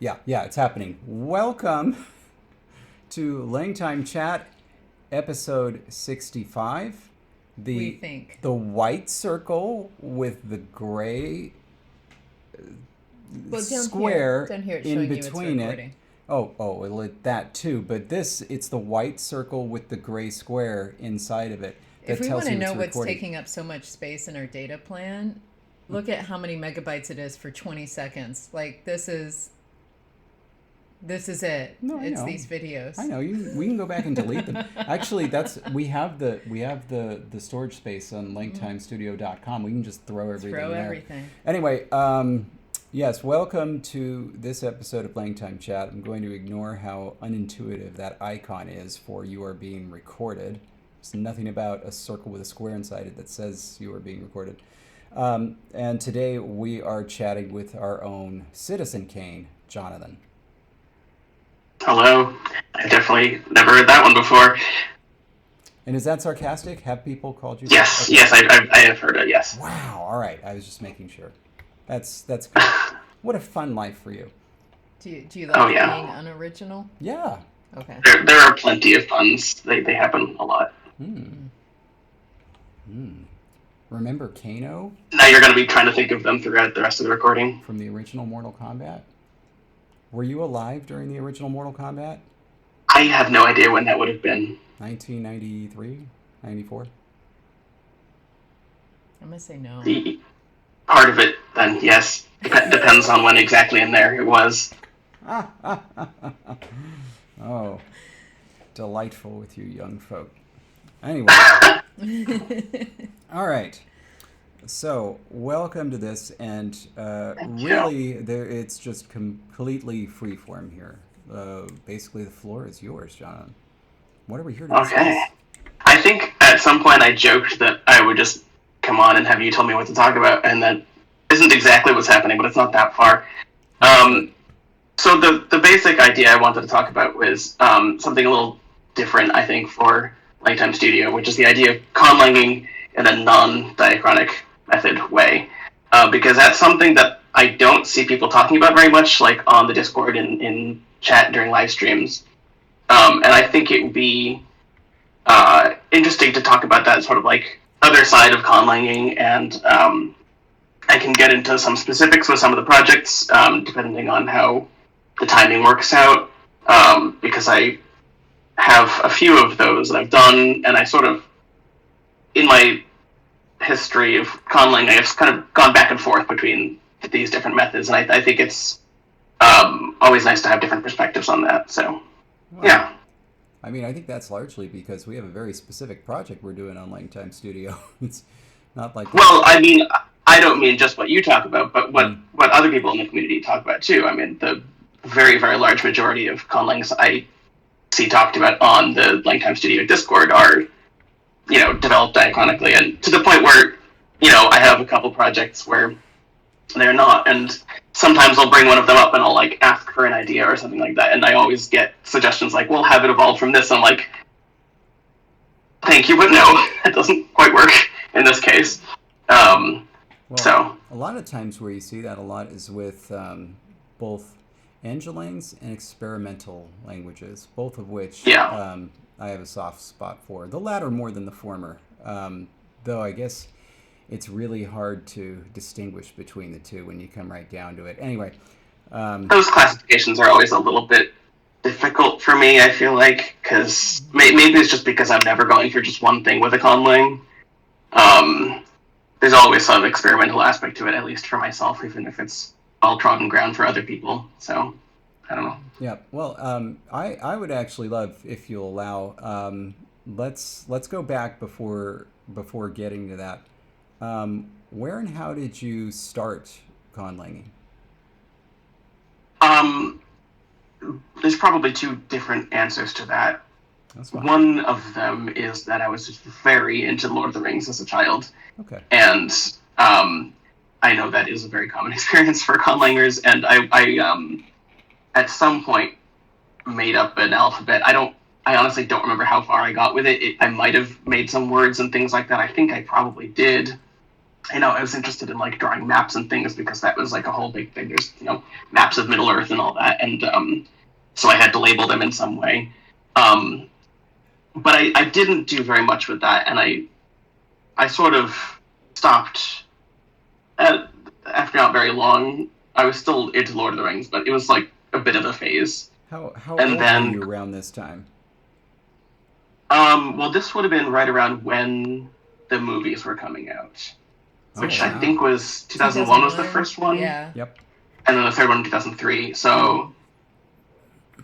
Yeah, it's happening. Welcome to LangTime Chat, episode 65. We The think. the white circle with the gray Well, square down here it's in showing you it's between it. recording. Well, that too. But it's the white circle with the gray square inside of it If that we want tells to you it's know what's recording. taking up so much space in our data plan, look at how many megabytes it is for 20 seconds. Like this is it. No, I It's know. these videos. I know. We can go back and delete them. Actually, that's we have the storage space on LangTimeStudio.com. We can just throw everything Throw there. everything. Anyway, yes, welcome to this episode of LangTime Chat. I'm going to ignore how unintuitive that icon is for "you are being recorded." There's nothing about a circle with a square inside it that says you are being recorded. And today we are chatting with our own Citizen Kane, Jonathan. Hello. I've definitely never heard that one before. And is that sarcastic? Have people called you? Yes, Okay. yes, I have heard it, yes. Wow. All right. I was just making sure. That's good. What a fun life for you. Do you Oh, like yeah. being unoriginal? Yeah. Okay. There are plenty of puns. They happen a lot. Remember Kano Now you're going to be trying to think of them throughout the rest of the recording. from the original Mortal Kombat? Were you alive during the original Mortal Kombat? I have no idea when that would have been. 1993? 94? I'm going to say no. The part of it, then, yes. Depends on when exactly in there it was. Oh, delightful with you young folk. Anyway. All right. So, welcome to this, and really, it's just completely freeform here. Basically, the floor is yours, John. What are we here to discuss? Okay. I think at some point I joked that I would just come on and have you tell me what to talk about, and that isn't exactly what's happening, but it's not that far. So the basic idea I wanted to talk about was something a little different, I think, for LangTime Studio, which is the idea of conlanging in a non-diachronic method way. Because that's something that I don't see people talking about very much, like on the Discord and in chat during live streams. And I think it would be interesting to talk about that sort of like other side of conlanging, and I can get into some specifics with some of the projects, depending on how the timing works out, because I have a few of those that I've done, and I sort of, in my history of conlang, I've kind of gone back and forth between these different methods, and I think it's always nice to have different perspectives on that, so, Well, yeah. I mean, I think that's largely because we have a very specific project we're doing on LangTime Studio. It's not like... Well, I mean, I don't mean just what you talk about, but what other people in the community talk about too. I mean, the very, very large majority of conlangs I see talked about on the LangTime Studio Discord are, developed diachronically, and to the point where, I have a couple projects where they're not, and sometimes I'll bring one of them up and I'll like ask for an idea or something like that, and I always get suggestions like, "Well, have it evolve from this." I'm like, "Thank you, but no, it doesn't quite work in this case." So a lot of times where you see that a lot is with both Angelangs and experimental languages, both of which I have a soft spot for. The latter more than the former, though I guess it's really hard to distinguish between the two when you come right down to it. Anyway. Those classifications are always a little bit difficult for me, I feel like, because maybe it's just because I'm never going for just one thing with a conlang. There's always some experimental aspect to it, at least for myself, even if it's all trodden ground for other people. So, I don't know. Yeah, well, I would actually love, if you'll allow, let's go back before getting to that. Where and how did you start conlanging? There's probably two different answers to that. That's fine. One of them is that I was just very into Lord of the Rings as a child. Okay. And I know that is a very common experience for conlangers, and I at some point made up an alphabet. I honestly don't remember how far I got with it. I might have made some words and things like that. I think I probably did. I was interested in like drawing maps and things because that was like a whole big thing. There's maps of Middle Earth and all that, and so I had to label them in some way. Um, but I didn't do very much with that, and I sort of stopped after not very long. I was still into Lord of the Rings, but it was like a bit of a phase. How And old then, were you around this time? well, this would have been right around when the movies were coming out, Oh, which I wow. think was 2001 was the first one, Yeah. Yep. and then the third one in 2003. So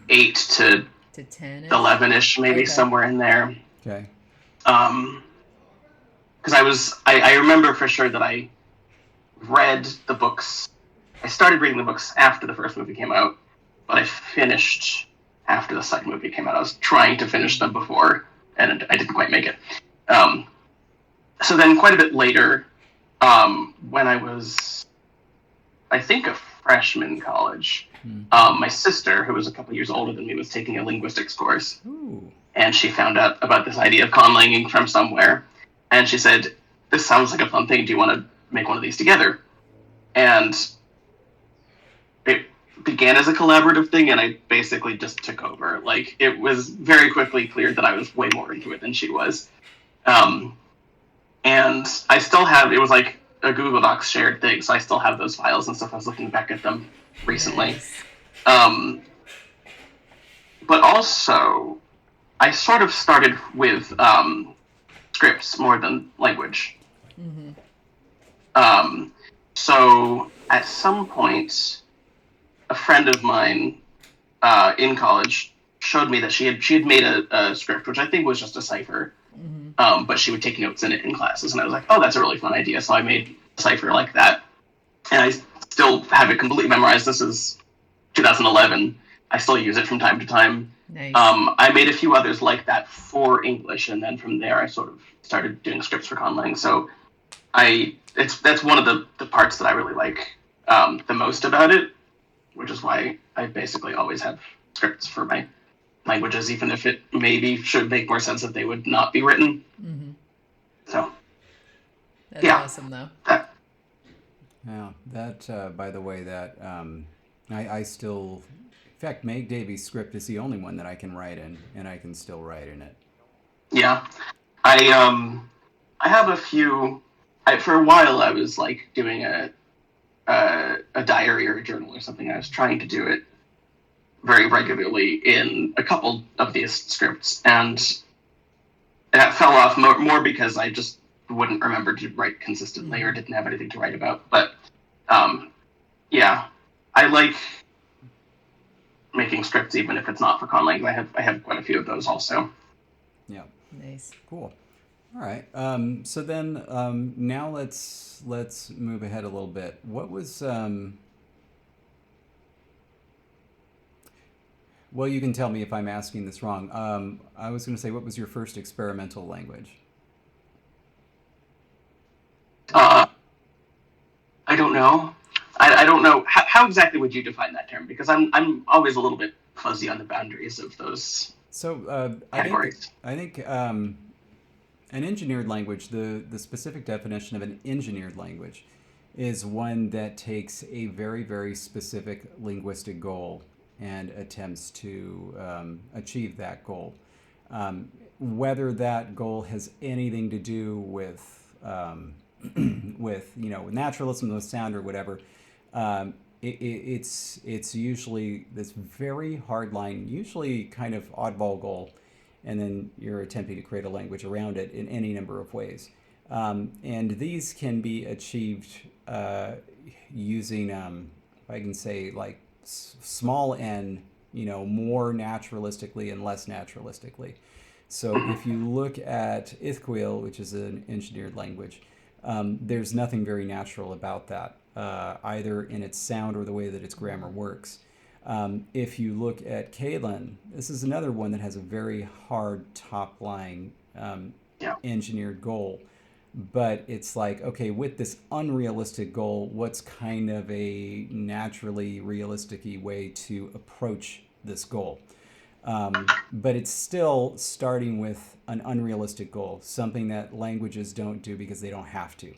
8 to To 10-ish. 11ish, maybe Okay. somewhere in there. Okay. Because I remember for sure that I read the books. I started reading the books after the first movie came out, but I finished after the second movie came out. I was trying to finish them before, and I didn't quite make it. So then, quite a bit later, when I was, I think, a freshman in college, my sister, who was a couple years older than me, was taking a linguistics course. Ooh. And she found out about this idea of conlanging from somewhere. And she said, "This sounds like a fun thing. Do you want to make one of these together?" And it began as a collaborative thing, and I basically just took over. Like, it was very quickly clear that I was way more into it than she was. And I still have, it was like a Google Docs shared thing, so I still have those files and stuff. I was looking back at them recently. Nice. But also, I sort of started with scripts more than language. So at some point, a friend of mine in college showed me that she had made a script, which I think was just a cipher, but she would take notes in it in classes, and I was like, oh, that's a really fun idea. So I made a cipher like that, and I still have it completely memorized. This is 2011. I still use it from time to time. Nice. I made a few others like that for English, and then from there I sort of started doing scripts for Conlang. So that's one of the parts that I really like the most about it, which is why I basically always have scripts for my languages, even if it maybe should make more sense that they would not be written. So That's yeah, awesome, though. Yeah. That, by the way, that I still, in fact, Meg Davies' script is the only one that I can write in, and I can still write in it. Yeah, I have a few. For a while, I was like doing a diary or a journal or something. I was trying to do it very regularly in a couple of these scripts, and that fell off more because I just wouldn't remember to write consistently or didn't have anything to write about. But yeah, I like making scripts even if it's not for Conlang. I have quite a few of those also. Yeah. Nice. Cool. All right. So then now let's move ahead a little bit. What was well, you can tell me if I'm asking this wrong. I was going to say, what was your first experimental language? I don't know. I don't know how exactly would you define that term, because I'm always a little bit fuzzy on the boundaries of those So categories. I think an engineered language, the specific definition of an engineered language, is one that takes a very, very specific linguistic goal and attempts to achieve that goal. Whether that goal has anything to do with with naturalism, with sound or whatever, it's usually this very hard line, usually kind of oddball goal, and then you're attempting to create a language around it in any number of ways. And these can be achieved using, if I can say, like small n, more naturalistically and less naturalistically. So if you look at Ithquil, which is an engineered language, there's nothing very natural about that, either in its sound or the way that its grammar works. If you look at Kalen, this is another one that has a very hard top-line engineered goal. But it's like, okay, with this unrealistic goal, what's kind of a naturally realistic-y way to approach this goal? But it's still starting with an unrealistic goal, something that languages don't do because they don't have to.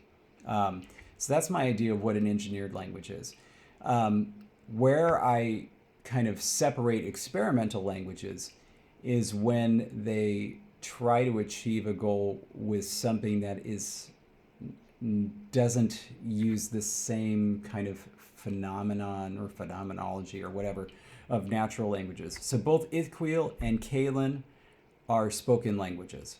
So that's my idea of what an engineered language is. Where I kind of separate experimental languages is when they try to achieve a goal with something that doesn't use the same kind of phenomenon or phenomenology or whatever of natural languages. So both Ithquil and Kalen are spoken languages,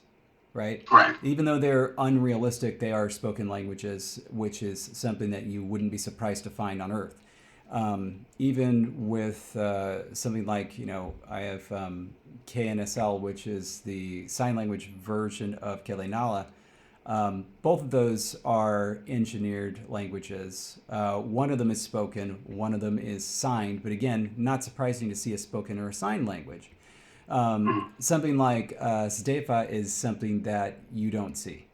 right? Right. Even though they're unrealistic, they are spoken languages, which is something that you wouldn't be surprised to find on Earth. Even with something like, I have KNSL, which is the sign language version of Kelenala. Both of those are engineered languages. One of them is spoken, one of them is signed, but again, not surprising to see a spoken or a signed language. Something like Stefa is something that you don't see,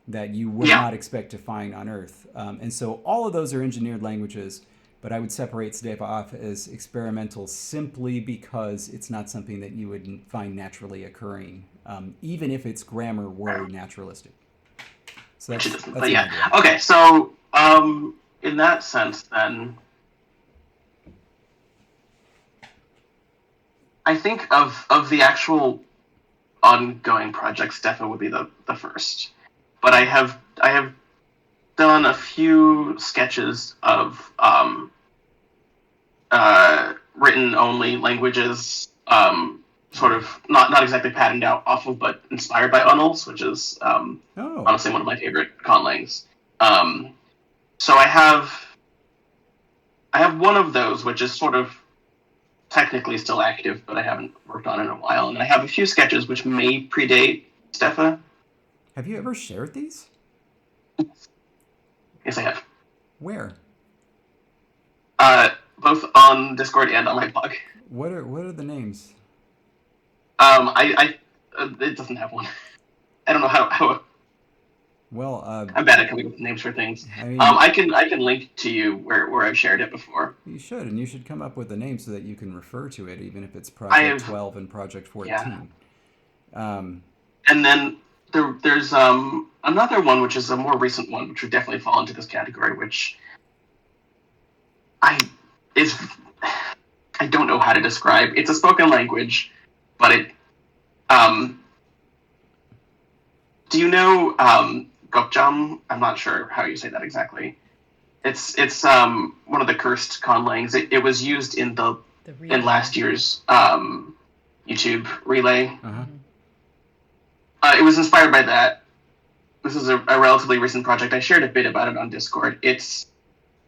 that you would not expect to find on Earth. And so all of those are engineered languages, but I would separate Stefa off as experimental simply because it's not something that you would find naturally occurring, even if its grammar were naturalistic. So that's but yeah. Okay, so in that sense, then, I think of the actual ongoing projects, Stefa would be the first. But I have done a few sketches of written only languages, sort of not exactly patterned out off of, but inspired by Unnels, which is honestly one of my favorite conlangs. So I have one of those, which is sort of technically still active, but I haven't worked on it in a while, and I have a few sketches which may predate Stefa. Have you ever shared these? Yes, I have. Where? Both on Discord and on my blog. What are the names? It doesn't have one. I don't know how. Well, I'm bad at coming up with names for things. I mean, I can link to you where I've shared it before. You should, and you should come up with a name so that you can refer to it, even if it's Project 12 and Project 14. Yeah. And then there's another one, which is a more recent one, which would definitely fall into this category, which I don't know how to describe. It's a spoken language, but it do you know Gokjam? I'm not sure how you say that exactly. It's one of the cursed conlangs. It was used in in last year's YouTube relay. Uh-huh. It was inspired by that. This is a relatively recent project. I shared a bit about it on Discord. It's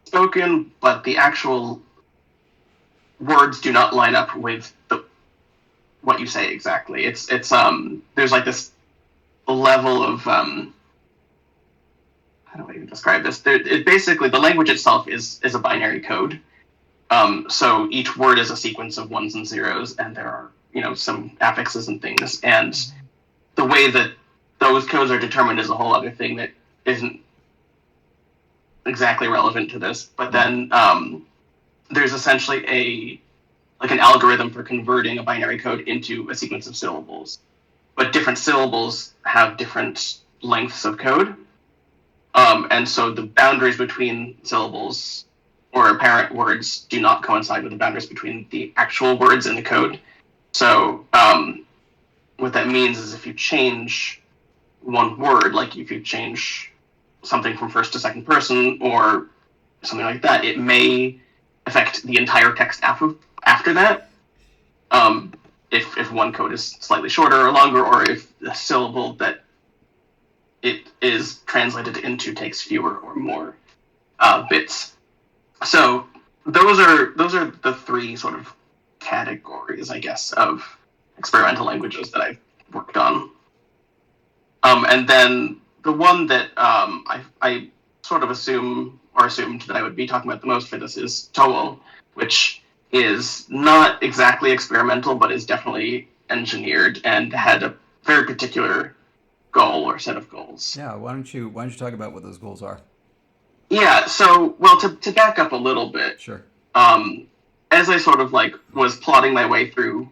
spoken, but the actual words do not line up with what you say exactly. It's there's like this level of how do I even describe this? Basically, the language itself is a binary code. So each word is a sequence of ones and zeros, and there are some affixes and things. And the way that those codes are determined is a whole other thing that isn't exactly relevant to this. But then there's essentially an algorithm for converting a binary code into a sequence of syllables. But different syllables have different lengths of code. And so the boundaries between syllables or apparent words do not coincide with the boundaries between the actual words in the code. So what that means is if you change one word, like if you change something from first to second person or something like that, it may affect the entire text after that. If one code is slightly shorter or longer, or if the syllable that it is translated into takes fewer or more bits. So those are the three sort of categories, I guess, of experimental languages that I've worked on. And then the one that I sort of assumed that I would be talking about the most for this is Towel, which is not exactly experimental, but is definitely engineered and had a very particular goal or set of goals. Yeah, why don't you talk about what those goals are? Yeah, so, well, to back up a little bit. Sure. As I sort of was plotting my way through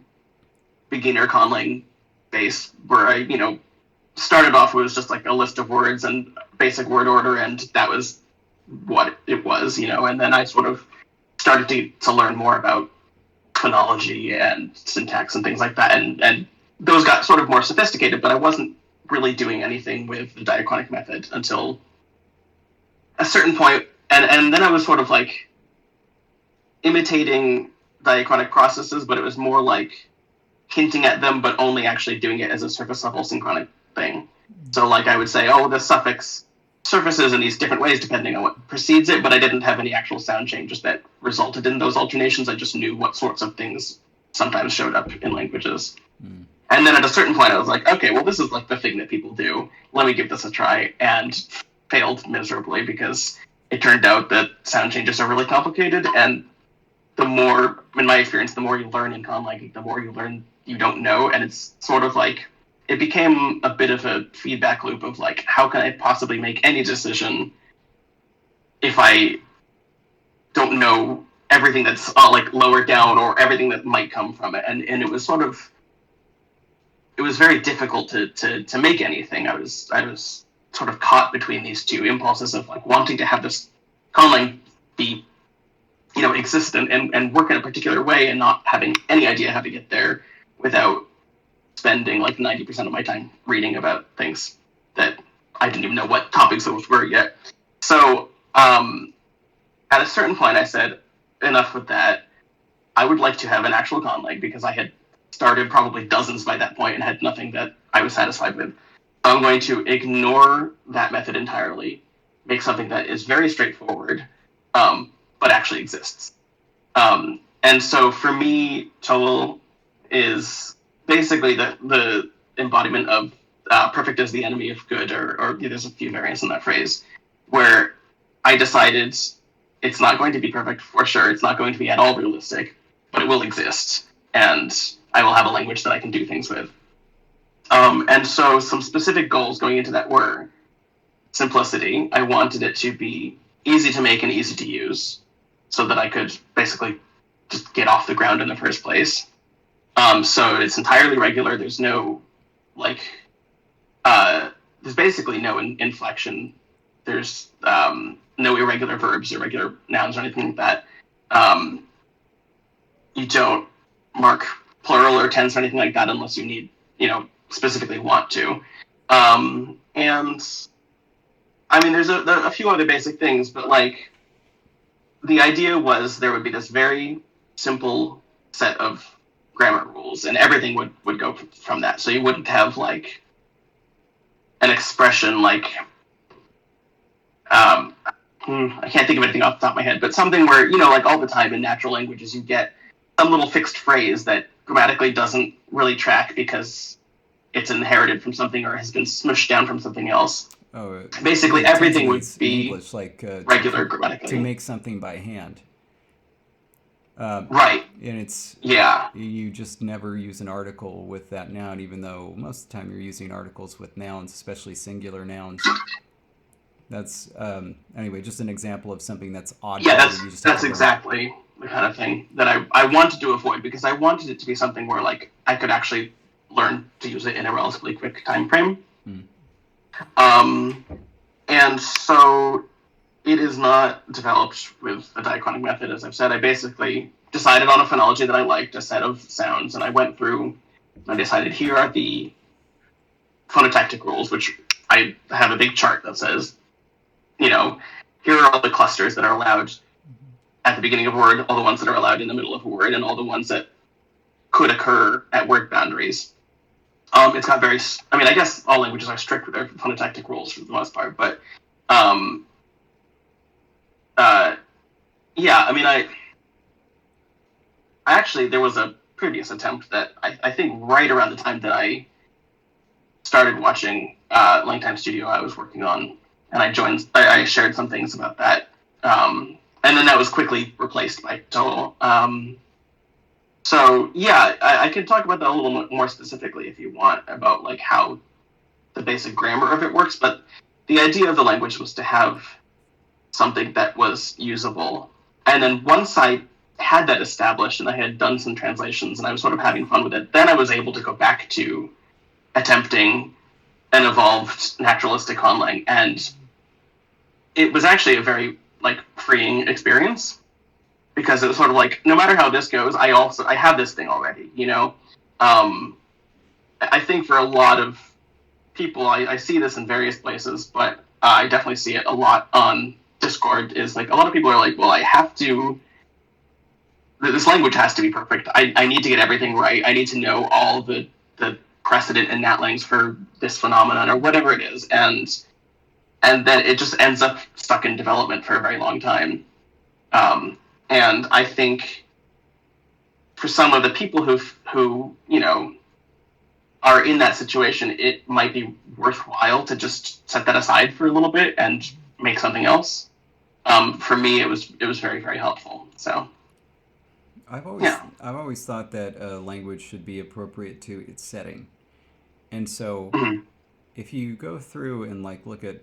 beginner conlang base, where I, started off, it was just like a list of words and basic word order, and that was what it was, and then I sort of started to learn more about phonology and syntax and things like that, and those got sort of more sophisticated, but I wasn't really doing anything with the diachronic method until a certain point, and then I was sort of like imitating diachronic processes, but it was more like hinting at them, but only actually doing it as a surface level synchronic thing. So like I would say, oh, the suffix surfaces in these different ways depending on what precedes it, but I didn't have any actual sound changes that resulted in those alternations. I just knew what sorts of things sometimes showed up in languages. And then at a certain point I was like, okay, well, this is like the thing that people do. Let me give this a try, and failed miserably because it turned out that sound changes are really complicated, and the more, in my experience, the more you learn in Conlanging, the more you learn you don't know, and it's sort of like, it became a bit of a feedback loop of like, how can I possibly make any decision if I don't know everything that's like lower down or everything that might come from it, and it was sort of, it was very difficult to make anything. I was sort of caught between these two impulses of like wanting to have this Conlang be, exist and work in a particular way, and not having any idea how to get there without spending like 90% of my time reading about things that I didn't even know what topics those were yet. So at a certain point I said, enough with that. I would like to have an actual Conlang, because I had started probably dozens by that point and had nothing that I was satisfied with. I'm going to ignore that method entirely, make something that is very straightforward, but actually exists. And so for me, Total is basically the embodiment of perfect is the enemy of good, or there's a few variants in that phrase, where I decided it's not going to be perfect for sure, it's not going to be at all realistic, but it will exist, and I will have a language that I can do things with. And so some specific goals going into that were simplicity. I wanted it to be easy to make and easy to use, so that I could basically just get off the ground in the first place. So it's entirely regular. There's no, there's basically no inflection. There's no irregular verbs, irregular nouns, or anything like that. You don't mark plural or tense or anything like that unless you need, specifically want to. And I mean, there's a few other basic things, but like, the idea was there would be this very simple set of grammar rules, and everything would go from that. So you wouldn't have like an expression like, I can't think of anything off the top of my head, but something where, like all the time in natural languages, you get some little fixed phrase that grammatically doesn't really track because it's inherited from something or has been smushed down from something else. Oh, basically everything would be English, like regular grammatically. To make something by hand. Right. And it's, yeah, you just never use an article with that noun, even though most of the time you're using articles with nouns, especially singular nouns. That's anyway, just an example of something that's odd. Yeah, that's exactly the kind of thing that I wanted to avoid, because I wanted it to be something where like I could actually learn to use it in a relatively quick time frame. And so it is not developed with a diachronic method, as I've said. I basically decided on a phonology that I liked, a set of sounds, and I went through and I decided here are the phonotactic rules, which I have a big chart that says, here are all the clusters that are allowed at the beginning of a word, all the ones that are allowed in the middle of a word, and all the ones that could occur at word boundaries. It's got very, I guess all languages are strict with their phonotactic rules for the most part, but I actually, there was a previous attempt that I think right around the time that I started watching LangTime Studio I was working on, and I shared some things about that, and then that was quickly replaced by Total. So yeah, I can talk about that a little more specifically if you want, about like how the basic grammar of it works, but the idea of the language was to have something that was usable. And then once I had that established and I had done some translations and I was sort of having fun with it, then I was able to go back to attempting an evolved naturalistic conlang, and it was actually a very like freeing experience because it was sort of like, no matter how this goes, I have this thing already, you know. I think for a lot of people, I see this in various places, but I definitely see it a lot on Discord. Is like a lot of people are like, well, I have to. This language has to be perfect. I need to get everything right. I need to know all the precedent and natlangs for this phenomenon or whatever it is, and then it just ends up stuck in development for a very long time. And I think for some of the people who you know are in that situation, it might be worthwhile to just set that aside for a little bit and make something else. For me, it was very, very helpful. So I've always thought that a language should be appropriate to its setting, and so Mhm. if you go through and like look at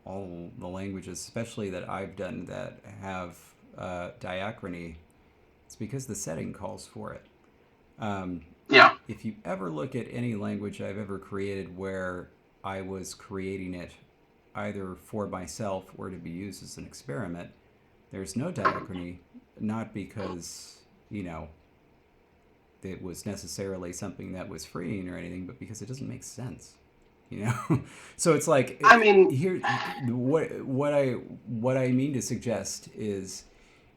all the languages, especially that I've done that have diachrony, it's because the setting calls for it. Um, Yeah, if you ever look at any language I've ever created where I was creating it either for myself or to be used as an experiment, there's no diachrony, not because, you know, it was necessarily something that was freeing or anything, but because it doesn't make sense. You know, so it's like I mean, here. What I mean to suggest is,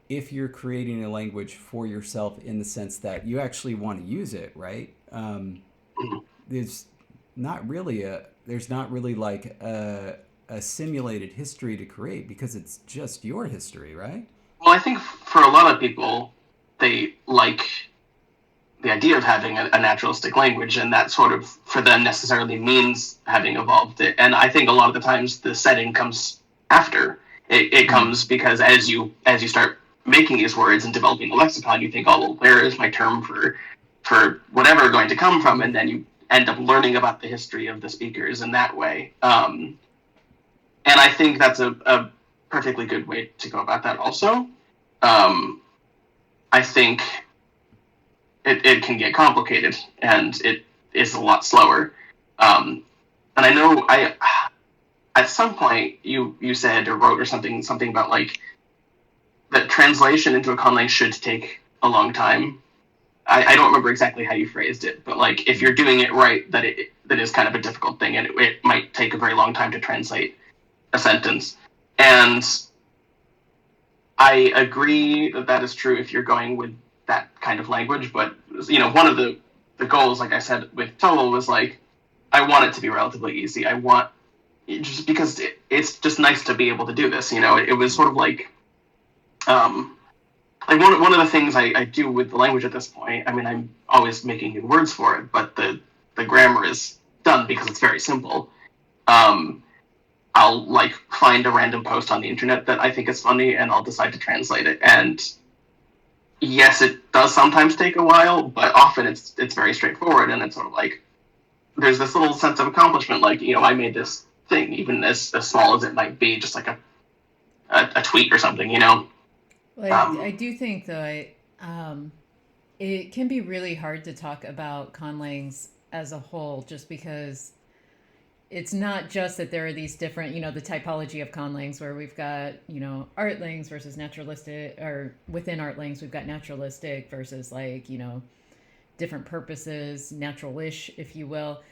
if you're creating a language for yourself in the sense that you actually want to use it, right? mhm. There's there's not really like a simulated history to create because it's just your history, right? Well, I think for a lot of people, they like the idea of having a naturalistic language, and that sort of for them necessarily means having evolved it. And I think a lot of the times the setting comes after. It Mm. comes because as you start making these words and developing the lexicon, you think, oh well, where is my term for whatever going to come from, and then you end up learning about the history of the speakers in that way. And I think that's a perfectly good way to go about that. Also, um, I think it can get complicated and it is a lot slower. And I know I at some point you said or wrote or something about like that translation into a conlang should take a long time. I don't remember exactly how you phrased it, but like if you're doing it right, that is kind of a difficult thing, and it might take a very long time to translate a sentence. And I agree that that is true if you're going with that kind of language. But one of the goals, like I said with Total, was like I want it to be relatively easy. I want just because it's just nice to be able to do this. It was sort of um, like one of the things I do with the language at this point. I mean, I'm always making new words for it, but the grammar is done because it's very simple. Um, I'll like find a random post on the internet that I think is funny, and I'll decide to translate it. And yes, it does sometimes take a while, but often it's very straightforward, and it's sort of like there's this little sense of accomplishment, like I made this thing, even as small as it might be, just like a tweet or something. Well, I Um, do think though, it can be really hard to talk about conlangs as a whole, just because it's not just that there are these different, the typology of conlangs where we've got, artlangs versus naturalistic, or within artlangs we've got naturalistic versus like, different purposes, natural-ish, if you will.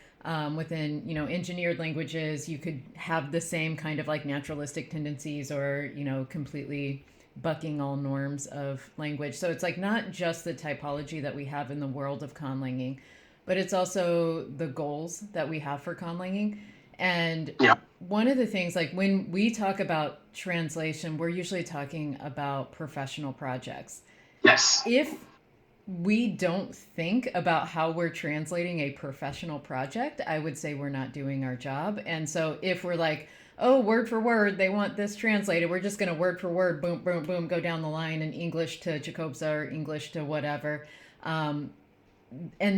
Within, engineered languages, you could have the same kind of like naturalistic tendencies or, completely bucking all norms of language. So it's like not just the typology that we have in the world of conlanging, but it's also the goals that we have for conlanging. And yeah. one of the things, like when we talk about translation, we're usually talking about professional projects. Yes. If we don't think about how we're translating a professional project, I would say we're not doing our job. And so if we're like, oh, word for word, they want this translated, we're just going to word for word, boom, boom, boom, go down the line in English to Jacobsa or English to whatever. And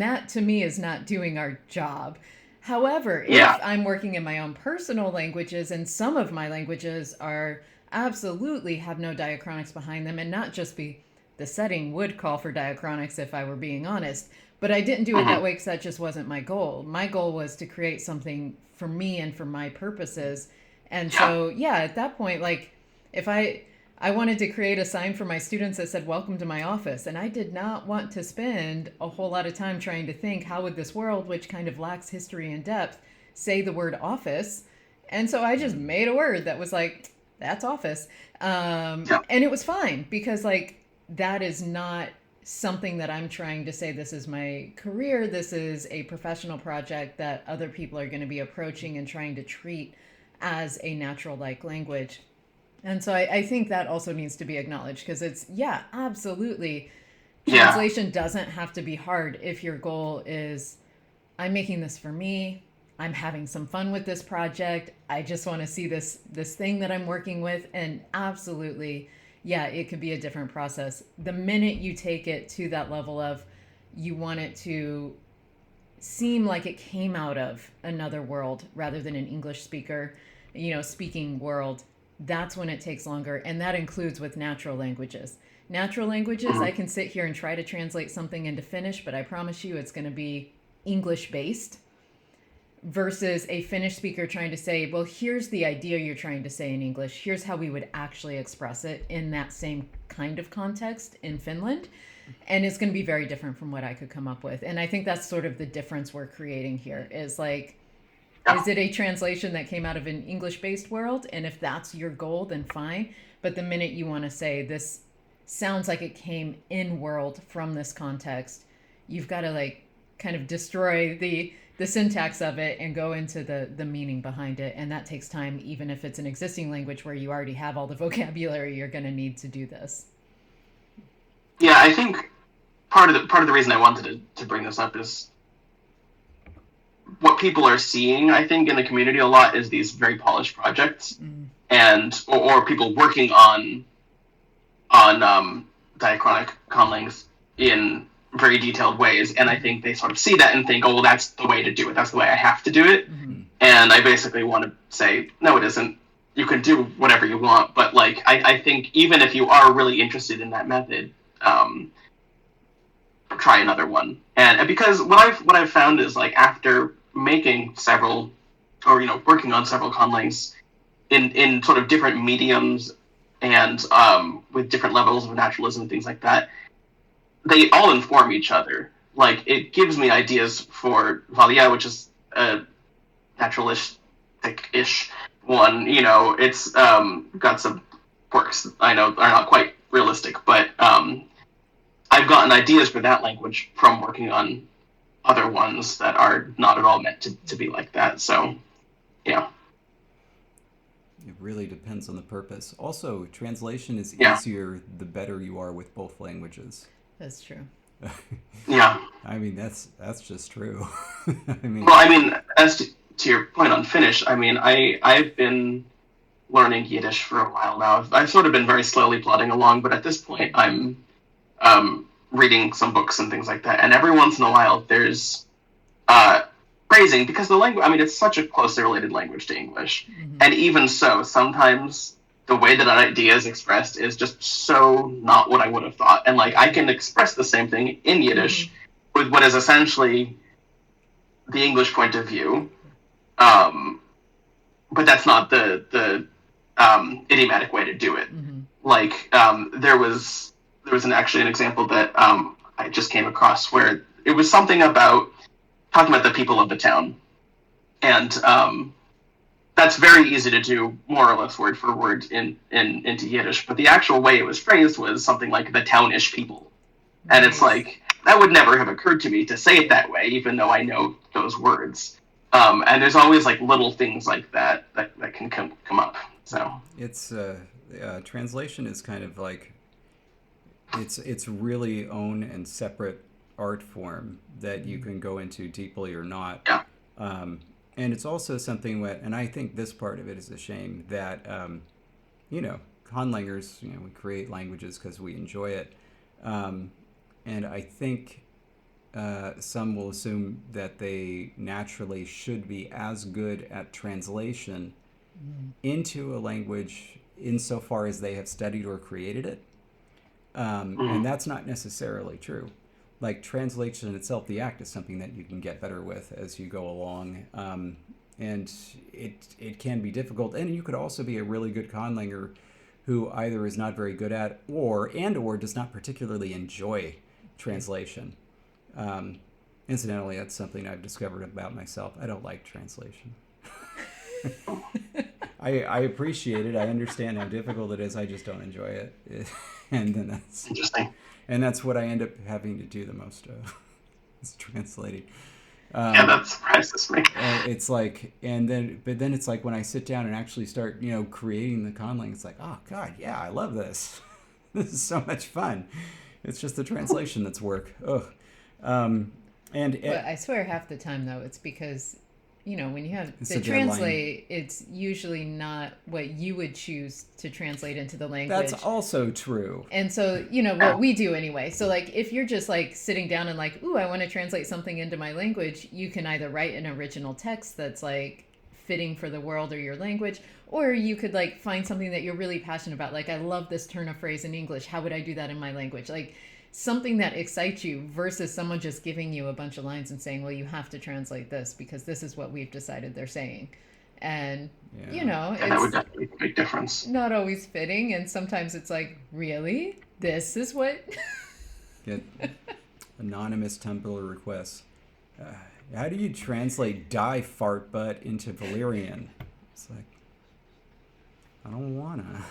that to me is not doing our job. However, if Yeah. I'm working in my own personal languages, and some of my languages are absolutely have no diachronics behind them, and not just be the setting would call for diachronics if I were being honest. But I didn't do it that way because that just wasn't my goal. My goal was to create something for me and for my purposes. And so, yeah, at that point, like if I wanted to create a sign for my students that said, "Welcome to my office." And I did not want to spend a whole lot of time trying to think, how would this world, which kind of lacks history and depth, say the word office? And so I just made a word that was like, that's office. And it was fine because, like, that is not something that I'm trying to say, this is my career. This is a professional project that other people are going to be approaching and trying to treat as a natural like language. And so I think that also needs to be acknowledged because it's, yeah, absolutely. Translation doesn't have to be hard if your goal is, I'm making this for me. I'm having some fun with this project. I just want to see this thing that I'm working with. And absolutely, yeah, it could be a different process. The minute you take it to that level of you want it to seem like it came out of another world rather than an English speaker, speaking world, that's when it takes longer. And that includes with natural languages. Natural languages, I can sit here and try to translate something into Finnish, but I promise you it's going to be English based versus a Finnish speaker trying to say, well, here's the idea you're trying to say in English. Here's how we would actually express it in that same kind of context in Finland. And it's going to be very different from what I could come up with. And I think that's sort of the difference we're creating here is like, is it a translation that came out of an English-based world? And if that's your goal, then fine. But the minute you want to say this sounds like it came in world from this context, you've got to like kind of destroy the syntax of it and go into the meaning behind it. And that takes time, even if it's an existing language where you already have all the vocabulary you're going to need to do this. Yeah, I think part of the reason I wanted to bring this up is what people are seeing, I think, in the community a lot is these very polished projects and or people working on diachronic conlangs in very detailed ways, and I think they sort of see that and think, oh, well, that's the way to do it. That's the way I have to do it. And I basically want to say, no, it isn't. You can do whatever you want, but like I think even if you are really interested in that method, try another one. And because what I've found is like after making several, or working on several conlangs in sort of different mediums and with different levels of naturalism and things like that, they all inform each other. Like it gives me ideas for Valia, which is a naturalistic-ish one. It's got some quirks I know are not quite realistic, but I've gotten ideas for that language from working on other ones that are not at all meant to be like that. So, yeah. It really depends on the purpose. Also, translation is easier the better you are with both languages. That's true. Yeah. I mean, that's just true. As to your point on Finnish, I've been learning Yiddish for a while now. I've sort of been very slowly plodding along, but at this point, I'm reading some books and things like that. And every once in a while, there's praising, because the language, it's such a closely related language to English. And even so, sometimes the way that an idea is expressed is just so not what I would have thought. And like, I can express the same thing in Yiddish with what is essentially the English point of view. But that's not the idiomatic way to do it. Like, there was actually an example that I just came across where it was something about talking about the people of the town. And that's very easy to do, more or less word for word into Yiddish. But the actual way it was phrased was something like the townish people. And it's like, that would never have occurred to me to say it that way, even though I know those words. And there's always like little things like that can come up. So it's translation is kind of like it's really own and separate art form that you can go into deeply or not. Yeah. And it's also something that, and I think this part of it is a shame that, conlangers, we create languages because we enjoy it. And I think some will assume that they naturally should be as good at translation into a language insofar as they have studied or created it. And that's not necessarily true. Like translation itself, the act is something that you can get better with as you go along. And it can be difficult. And you could also be a really good conlanger who either is not very good at or does not particularly enjoy translation. Incidentally, that's something I've discovered about myself. I don't like translation. I appreciate it. I understand how difficult it is. I just don't enjoy it. And then that's Interesting. And that's what I end up having to do the most of, is translating. Yeah, that surprises me. It's like, but then it's like when I sit down and actually start, creating the conlang, it's like, oh God, yeah, I love this. This is so much fun. It's just the translation that's work. Ugh. But I swear half the time though, it's because, when you have It's to a deadline. translate, it's usually not what you would choose to translate into the language. That's also true. And so, what we do anyway. So like if you're just like sitting down and like, ooh, I want to translate something into my language, you can either write an original text that's like fitting for the world or your language, or you could like find something that you're really passionate about. Like, I love this turn of phrase in English. How would I do that in my language? Like something that excites you versus someone just giving you a bunch of lines and saying, well, you have to translate this because this is what we've decided they're saying. And, Yeah, that would definitely make a big difference. Not always fitting. And sometimes it's like, really? This is what? Get anonymous Tumblr requests. How do you translate die fart butt into Valyrian? It's like, I don't wanna.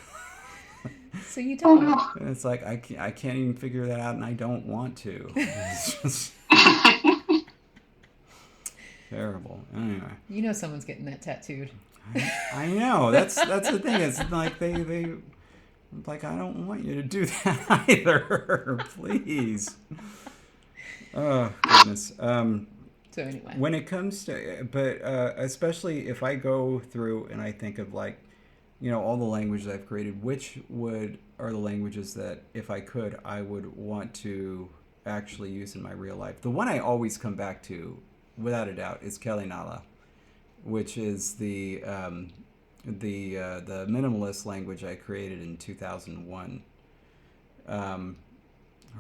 So you don't. And it's like, I can't even figure that out, and I don't want to. It's just terrible. Anyway. Someone's getting that tattooed. I know. That's the thing. It's like they like, I don't want you to do that either. Please. Oh, goodness. So anyway. When it comes to, but especially if I go through and I think of like, all the languages I've created, which are the languages that, if I could, I would want to actually use in my real life. The one I always come back to, without a doubt, is Kelinala, which is the minimalist language I created in 2001, or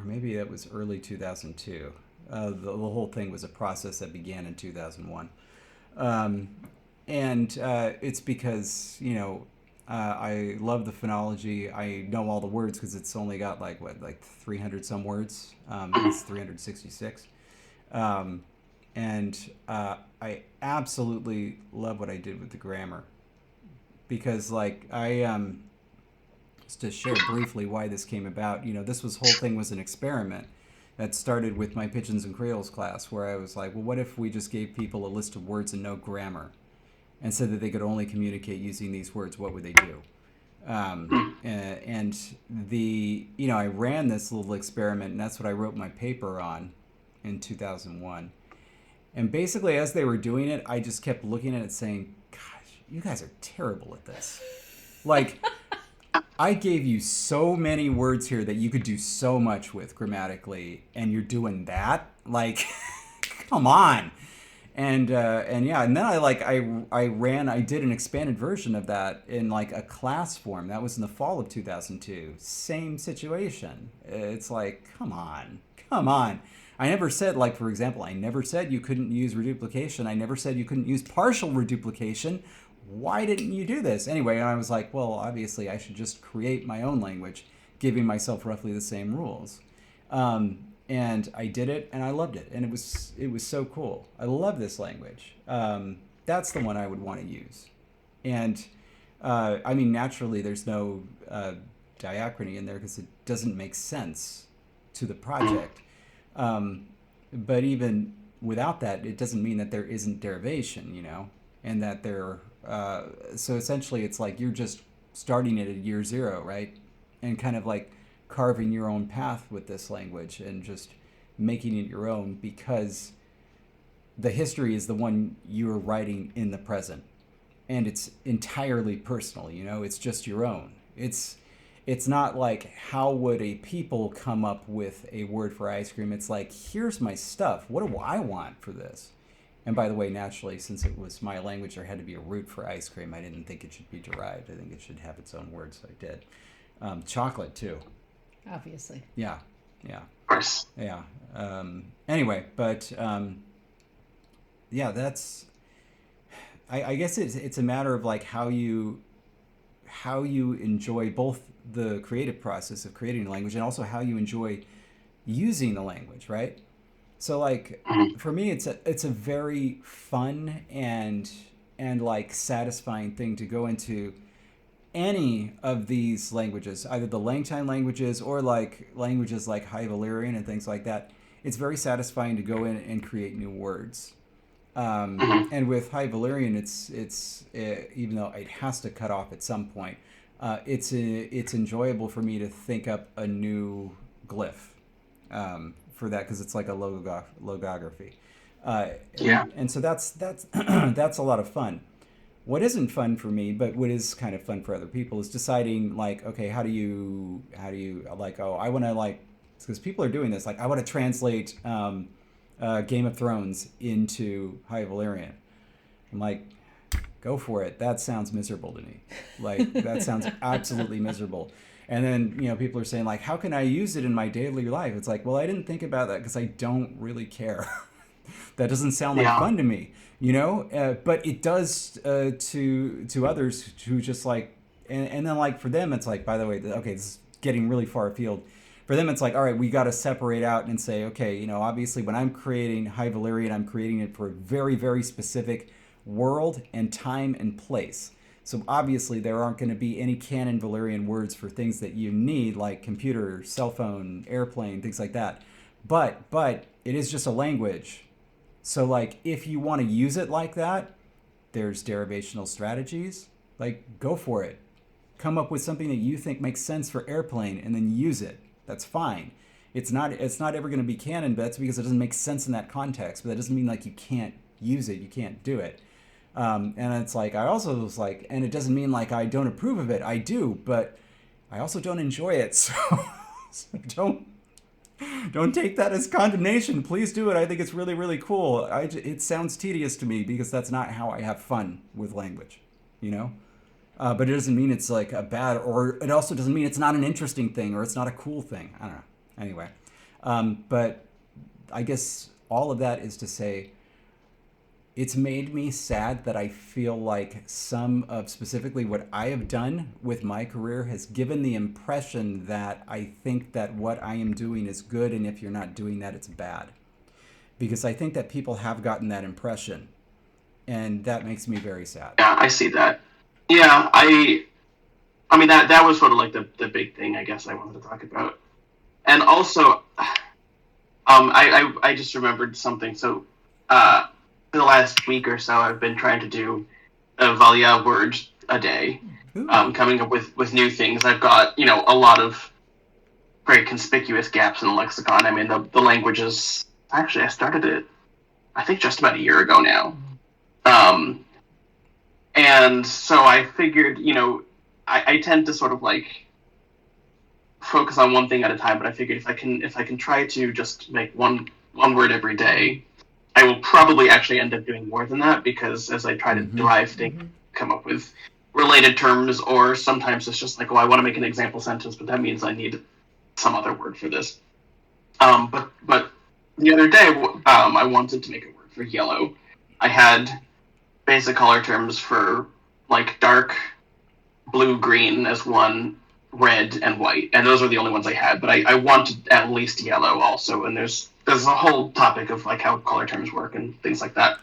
maybe that was early 2002. The whole thing was a process that began in 2001, and it's because I love the phonology. I know all the words because it's only got like 300 some words. It's 366. And I absolutely love what I did with the grammar, because just to share briefly why this came about, this whole thing was an experiment that started with my Pigeons and Creoles class, where I was like, well, what if we just gave people a list of words and no grammar, and said that they could only communicate using these words? What would they do? And I ran this little experiment, and that's what I wrote my paper on in 2001. And basically, as they were doing it, I just kept looking at it saying, gosh, you guys are terrible at this. Like, I gave you so many words here that you could do so much with grammatically, and you're doing that? Like, come on. And then I did an expanded version of that in like a class form. That was in the fall of 2002. Same situation. It's like, come on. I never said, like, for example, I never said you couldn't use reduplication. I never said you couldn't use partial reduplication. Why didn't you do this? Anyway, I was like, well, obviously I should just create my own language, giving myself roughly the same rules. And I did it, and I loved it, and it was so cool. I love this language. That's the one I would want to use. And naturally, there's no diachrony in there because it doesn't make sense to the project. But even without that, it doesn't mean that there isn't derivation, and that there. So essentially, it's like you're just starting it at year zero, right? And kind of like carving your own path with this language and just making it your own, because the history is the one you're writing in the present, and it's entirely personal. It's just your own. It's not like, how would a people come up with a word for ice cream? It's like, here's my stuff. What do I want for this? And by the way, naturally, since it was my language, there had to be a root for ice cream. I didn't think it should be derived. I think it should have its own word, so I did. Chocolate, too. Obviously. Yeah, yeah, Of course. yeah. Anyway, but yeah, that's. I guess it's a matter of like how you enjoy both the creative process of creating a language and also how you enjoy using the language, right? So like Mhm. for me, it's a very fun and like satisfying thing to go into any of these languages, either the LangTime languages or like languages like High Valyrian and things like that. It's very satisfying to go in and create new words. Mhm. And with High Valyrian, even though it has to cut off at some point, it's enjoyable for me to think up a new glyph for that because it's like a logography, Yeah. and so that's that's a lot of fun. What isn't fun for me, but what is kind of fun for other people, is deciding like, okay, how do you like, oh, I want to like, because people are doing this, like I want to translate Game of Thrones into High Valyrian. I'm like, go for it. That sounds miserable to me. Like that sounds absolutely miserable. And then people are saying like, how can I use it in my daily life? It's like, well, I didn't think about that because I don't really care. That doesn't sound like Yeah. fun to me, but it does to others who just like, and then like for them it's like, by the way, okay, this is getting really far afield. For them it's like, all right, we got to separate out and say, okay, obviously when I'm creating High Valyrian, I'm creating it for a very, very specific world and time and place. So obviously there aren't going to be any canon Valyrian words for things that you need, like computer, cell phone, airplane, things like that. But it is just a language. So like if you want to use it like that, there's derivational strategies. Like go for it. Come up with something that you think makes sense for airplane and then use it. That's fine. It's not ever going to be canon, but that's because it doesn't make sense in that context. But that doesn't mean like you can't use it, you can't do it. And it's like I also was like, and it doesn't mean like I don't approve of it. I do, but I also don't enjoy it. So don't take that as condemnation. Please do it. I think it's really, really cool. It sounds tedious to me because that's not how I have fun with language, you know? But it doesn't mean it's like a bad, or it also doesn't mean it's not an interesting thing or it's not a cool thing. I don't know. Anyway, but I guess all of that is to say it's made me sad that I feel like some of specifically what I have done with my career has given the impression that I think that what I am doing is good, and if you're not doing that, it's bad. Because I think that people have gotten that impression, and that makes me very sad. Yeah, I see that. Yeah, I mean that was sort of like the big thing I guess I wanted to talk about. And also I just remembered something. So for the last week or so I've been trying to do a Valia word a day. Ooh. Coming up with new things. I've got, a lot of very conspicuous gaps in the lexicon. I mean the languages, actually I started it I think just about a year ago now. Um and so I figured, I tend to sort of like focus on one thing at a time, but I figured if I can try to just make one word every day, I will probably actually end up doing more than that, because as I try to Mm-hmm. derive things, come up with related terms, or sometimes it's just like, oh, I want to make an example sentence, but that means I need some other word for this. But the other day, I wanted to make a word for yellow. I had basic color terms for like dark blue, green as one, red, and white, and those were the only ones I had. But I wanted at least yellow also, and there's a whole topic of like how color terms work and things like that.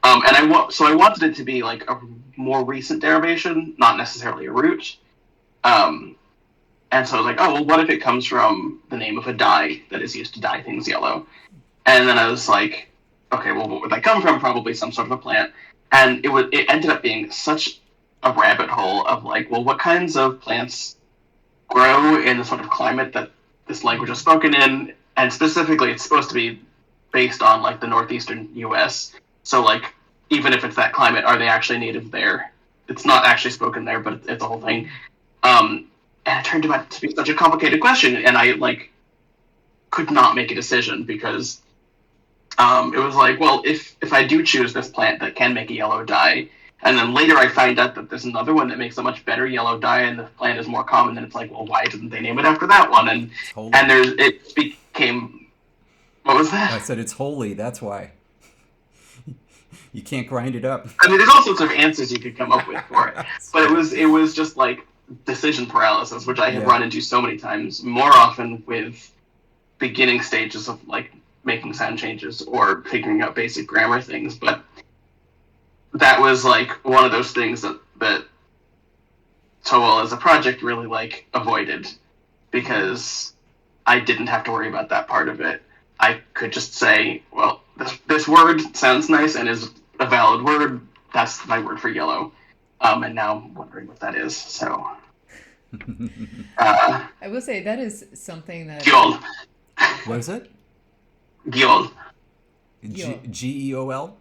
And I wanted it to be like a more recent derivation, not necessarily a root. Um, and so I was like, oh well, what if it comes from the name of a dye that is used to dye things yellow? And then I was like, okay, well, what would that come from? Probably some sort of a plant. And it ended up being such a rabbit hole of like, well, what kinds of plants grow in the sort of climate that this language is spoken in, and specifically, it's supposed to be based on like the northeastern U.S. So like, even if it's that climate, are they actually native there? It's not actually spoken there, but it's a whole thing. And it turned out to be such a complicated question, and I like could not make a decision because it was like, well, if I do choose this plant that can make a yellow dye, And then later I find out that there's another one that makes a much better yellow dye, and the plant is more common. And it's like, well, why didn't they name it after that one? And it became, what was that? I said it's holy. That's why. You can't grind it up. I mean, there's all sorts of answers you could come up with for it, but it was just like decision paralysis, which I have run into so many times, more often with beginning stages of like making sound changes or figuring out basic grammar things. But that was like one of those things that Towel as a project really like avoided, because I didn't have to worry about that part of it. I could just say, well, this word sounds nice and is a valid word. That's my word for yellow. And now I'm wondering what that is. So, I will say that is something that. Gyol. What is it? Gyol. Geol?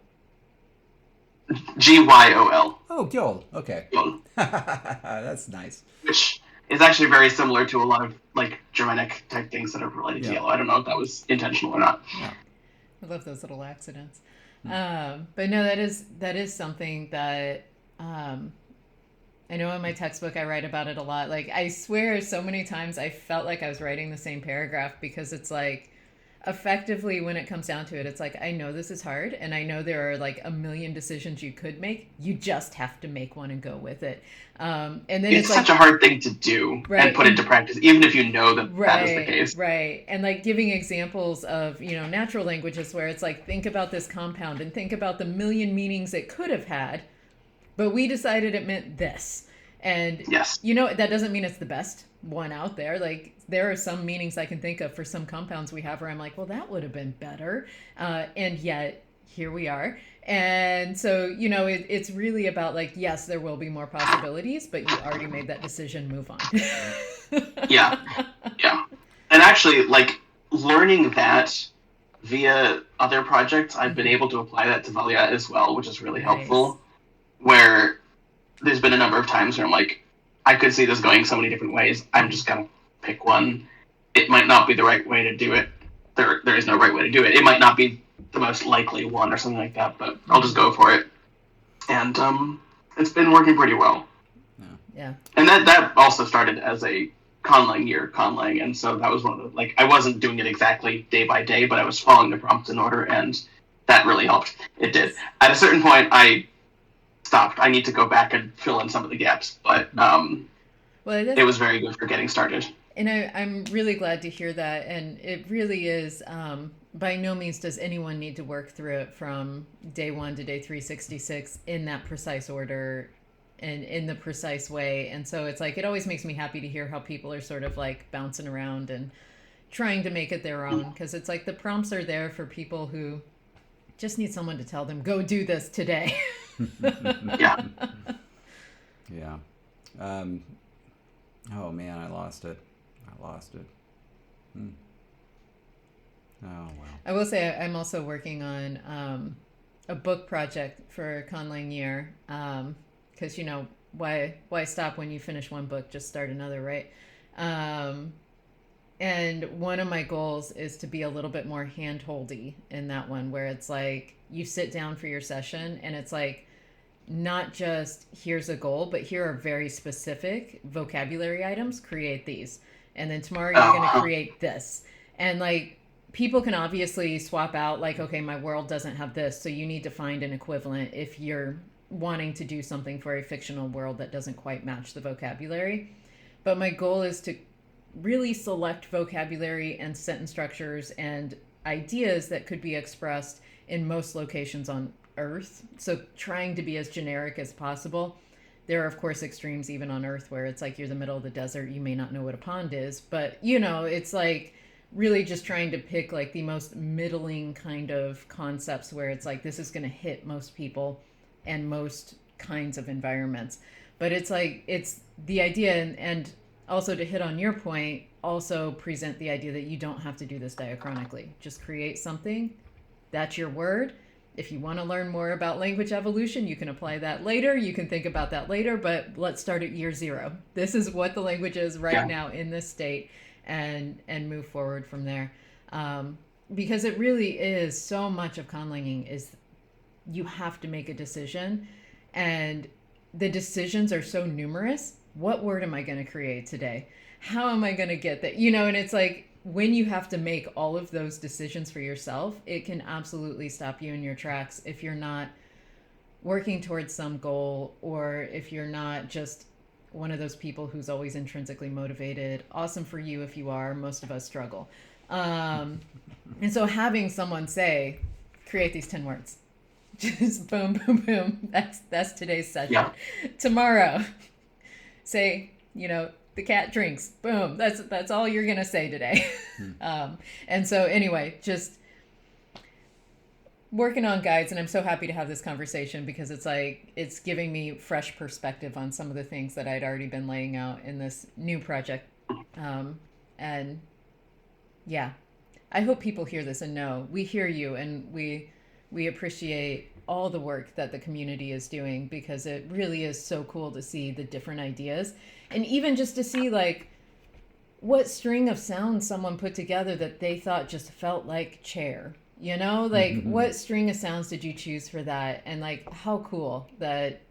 Gyol. Oh, Gyol. Okay. Gyol. That's nice. Which is actually very similar to a lot of like Germanic type things that are related to yellow. I don't know if that was intentional or not. Yeah. I love those little accidents. But no, that is something that I know in my textbook I write about it a lot. Like, I swear so many times I felt like I was writing the same paragraph, because it's like, effectively, when it comes down to it, it's like, I know this is hard, and I know there are like a million decisions you could make. You just have to make one and go with it. And then it's like, such a hard thing to do and put into practice, even if you know that that is the case. Right. And like giving examples of, natural languages where it's like, think about this compound and think about the million meanings it could have had, but we decided it meant this. And, yes, that doesn't mean it's the best one out there. Like, there are some meanings I can think of for some compounds we have where I'm like, well, that would have been better. And yet here we are. And so, it's really about like, yes, there will be more possibilities, but you already made that decision, move on. Yeah. And actually, like, learning that via other projects, I've been able to apply that to Valia as well, which is really helpful. Where there's been a number of times where I'm like, I could see this going so many different ways. I'm just going to pick one. It might not be the right way to do it. There is no right way to do it. It might not be the most likely one or something like that, but I'll just go for it. And it's been working pretty well. Yeah. And that also started as a Conlang, and so that was one of the, like, I wasn't doing it exactly day by day, but I was following the prompts in order, and that really helped. It did. At a certain point, I stopped. I need to go back and fill in some of the gaps, but it was very good for getting started. And I'm really glad to hear that. And it really is, by no means does anyone need to work through it from day 1 to day 366 in that precise order and in the precise way. And so it's like, it always makes me happy to hear how people are sort of like bouncing around and trying to make it their own. Because it's like the prompts are there for people who just need someone to tell them, go do this today. Yeah. Yeah. Oh man, I lost it. Oh well. I will say I'm also working on a book project for Conlang year, because why stop when you finish one book? Just start another, right? And one of my goals is to be a little bit more hand-holdy in that one, where it's like you sit down for your session and it's like, not just here's a goal, but here are very specific vocabulary items, create these. And then tomorrow you're going to create this. And like, people can obviously swap out like, okay, my world doesn't have this, so you need to find an equivalent if you're wanting to do something for a fictional world that doesn't quite match the vocabulary. But my goal is to really select vocabulary and sentence structures and ideas that could be expressed in most locations on Earth. So trying to be as generic as possible. There are, of course, extremes even on Earth where it's like you're in the middle of the desert, you may not know what a pond is, but it's like really just trying to pick like the most middling kind of concepts where it's like this is going to hit most people and most kinds of environments. But it's like, it's the idea, and also to hit on your point, also present the idea that you don't have to do this diachronically. Just create something, that's your word. If you want to learn more about language evolution, you can apply that later. You can think about that later, but let's start at year 0. This is what the language is right now in this state, and move forward from there. Because it really is so much of conlanging is you have to make a decision. And the decisions are so numerous. What word am I going to create today? How am I going to get that? And it's like when you have to make all of those decisions for yourself, it can absolutely stop you in your tracks if you're not working towards some goal, or if you're not just one of those people who's always intrinsically motivated. Awesome for you if you are. Most of us struggle. And so having someone say, create these 10 words, just boom, boom, boom. That's today's session. Yeah. Tomorrow, say, the cat drinks. Boom. That's all you're gonna say today. And so anyway, just working on guides, and I'm so happy to have this conversation because it's giving me fresh perspective on some of the things that I'd already been laying out in this new project. And yeah, I hope people hear this and know we hear you, and we appreciate all the work that the community is doing, because it really is so cool to see the different ideas, and even just to see like what string of sounds someone put together that they thought just felt like chair. What string of sounds did you choose for that? And like, how cool that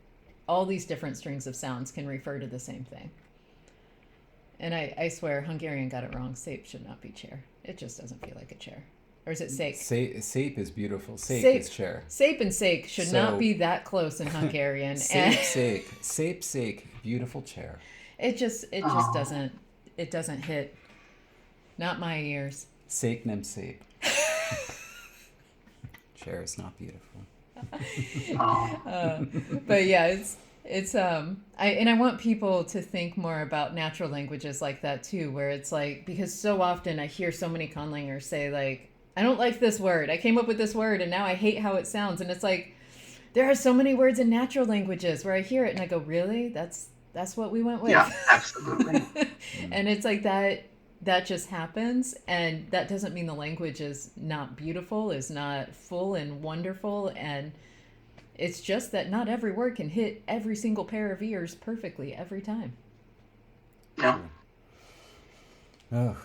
all these different strings of sounds can refer to the same thing. And I swear Hungarian got it wrong. Sape should not be chair. It just doesn't feel like a chair. Or is it sake? Sape is beautiful. Sake is chair. Sape and sake should not be that close in Hungarian. Sape, beautiful chair. It just doesn't hit. Not my ears. Sake nem sape. Chair is not beautiful. But yeah, it's I want people to think more about natural languages like that too, where it's like, because so often I hear so many conlangers say like, I don't like this word. I came up with this word and now I hate how it sounds. And it's like, there are so many words in natural languages where I hear it and I go, really? That's what we went with? Yeah, absolutely. And it's like that just happens, and that doesn't mean the language is not beautiful, is not full and wonderful, and it's just that not every word can hit every single pair of ears perfectly every time. Yeah. Oh.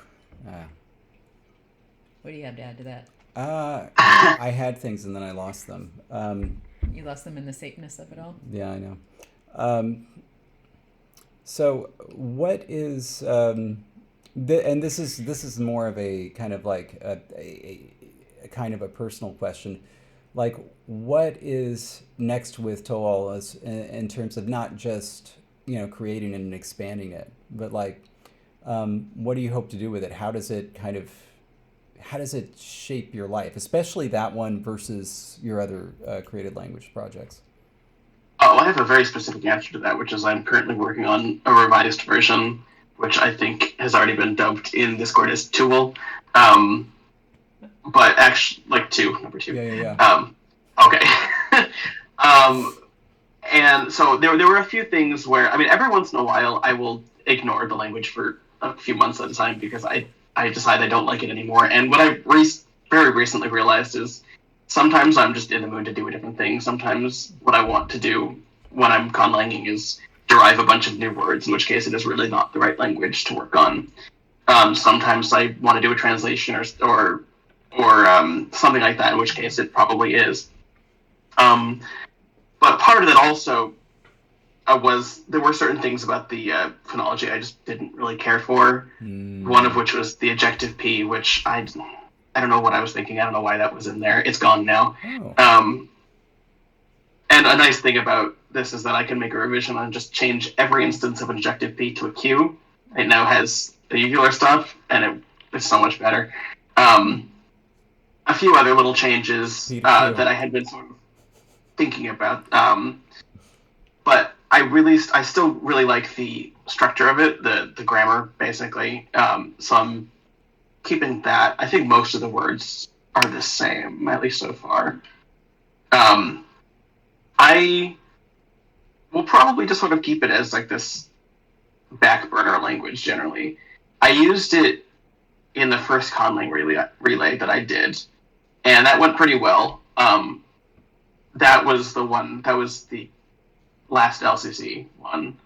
What do you have to add to that? I had things and then I lost them. You lost them in the Sataness of it all? Yeah, I know. So what is... and this is more of a kind of like a kind of a personal question, like what is next with Toal as in terms of not just creating and expanding it, but like what do you hope to do with it? How does it shape your life, especially that one versus your other created language projects? Oh, I have a very specific answer to that, which is I'm currently working on a revised version, which I think has already been dubbed in Discord as Tool. But actually, like number two. Yeah. Okay. And so there were a few things where, every once in a while I will ignore the language for a few months at a time because I decide I don't like it anymore. And what I very recently realized is sometimes I'm just in the mood to do a different thing. Sometimes what I want to do when I'm conlanging is derive a bunch of new words, in which case it is really not the right language to work on. Sometimes I want to do a translation or something like that, in which case it probably is. But part of it also was there were certain things about the phonology I just didn't really care for. One of which was the ejective P, which I don't know what I was thinking. I don't know why that was in there. It's gone now. Oh. And a nice thing about this is that I can make a revision and just change every instance of an ejective P to a Q. It now has the uvular stuff, and it's so much better. A few other little changes that I had been sort of thinking about. But I still really like the structure of it, the grammar, basically. So I'm keeping that. I think most of the words are the same, at least so far. I will probably just sort of keep it as like this back burner language generally. I used it in the first Conlang relay that I did, and that went pretty well. That was the last LCC one,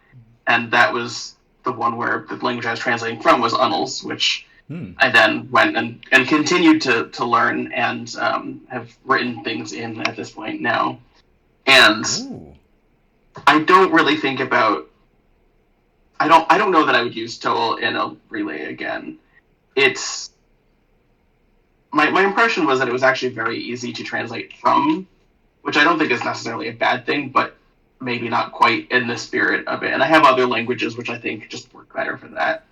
and that was the one where the language I was translating from was Unnels, which I then went and continued to learn and have written things in at this point now. And I don't really think about. I don't know that I would use TOEL in a relay again. It's my impression was that it was actually very easy to translate from, which I don't think is necessarily a bad thing, but maybe not quite in the spirit of it. And I have other languages which I think just work better for that.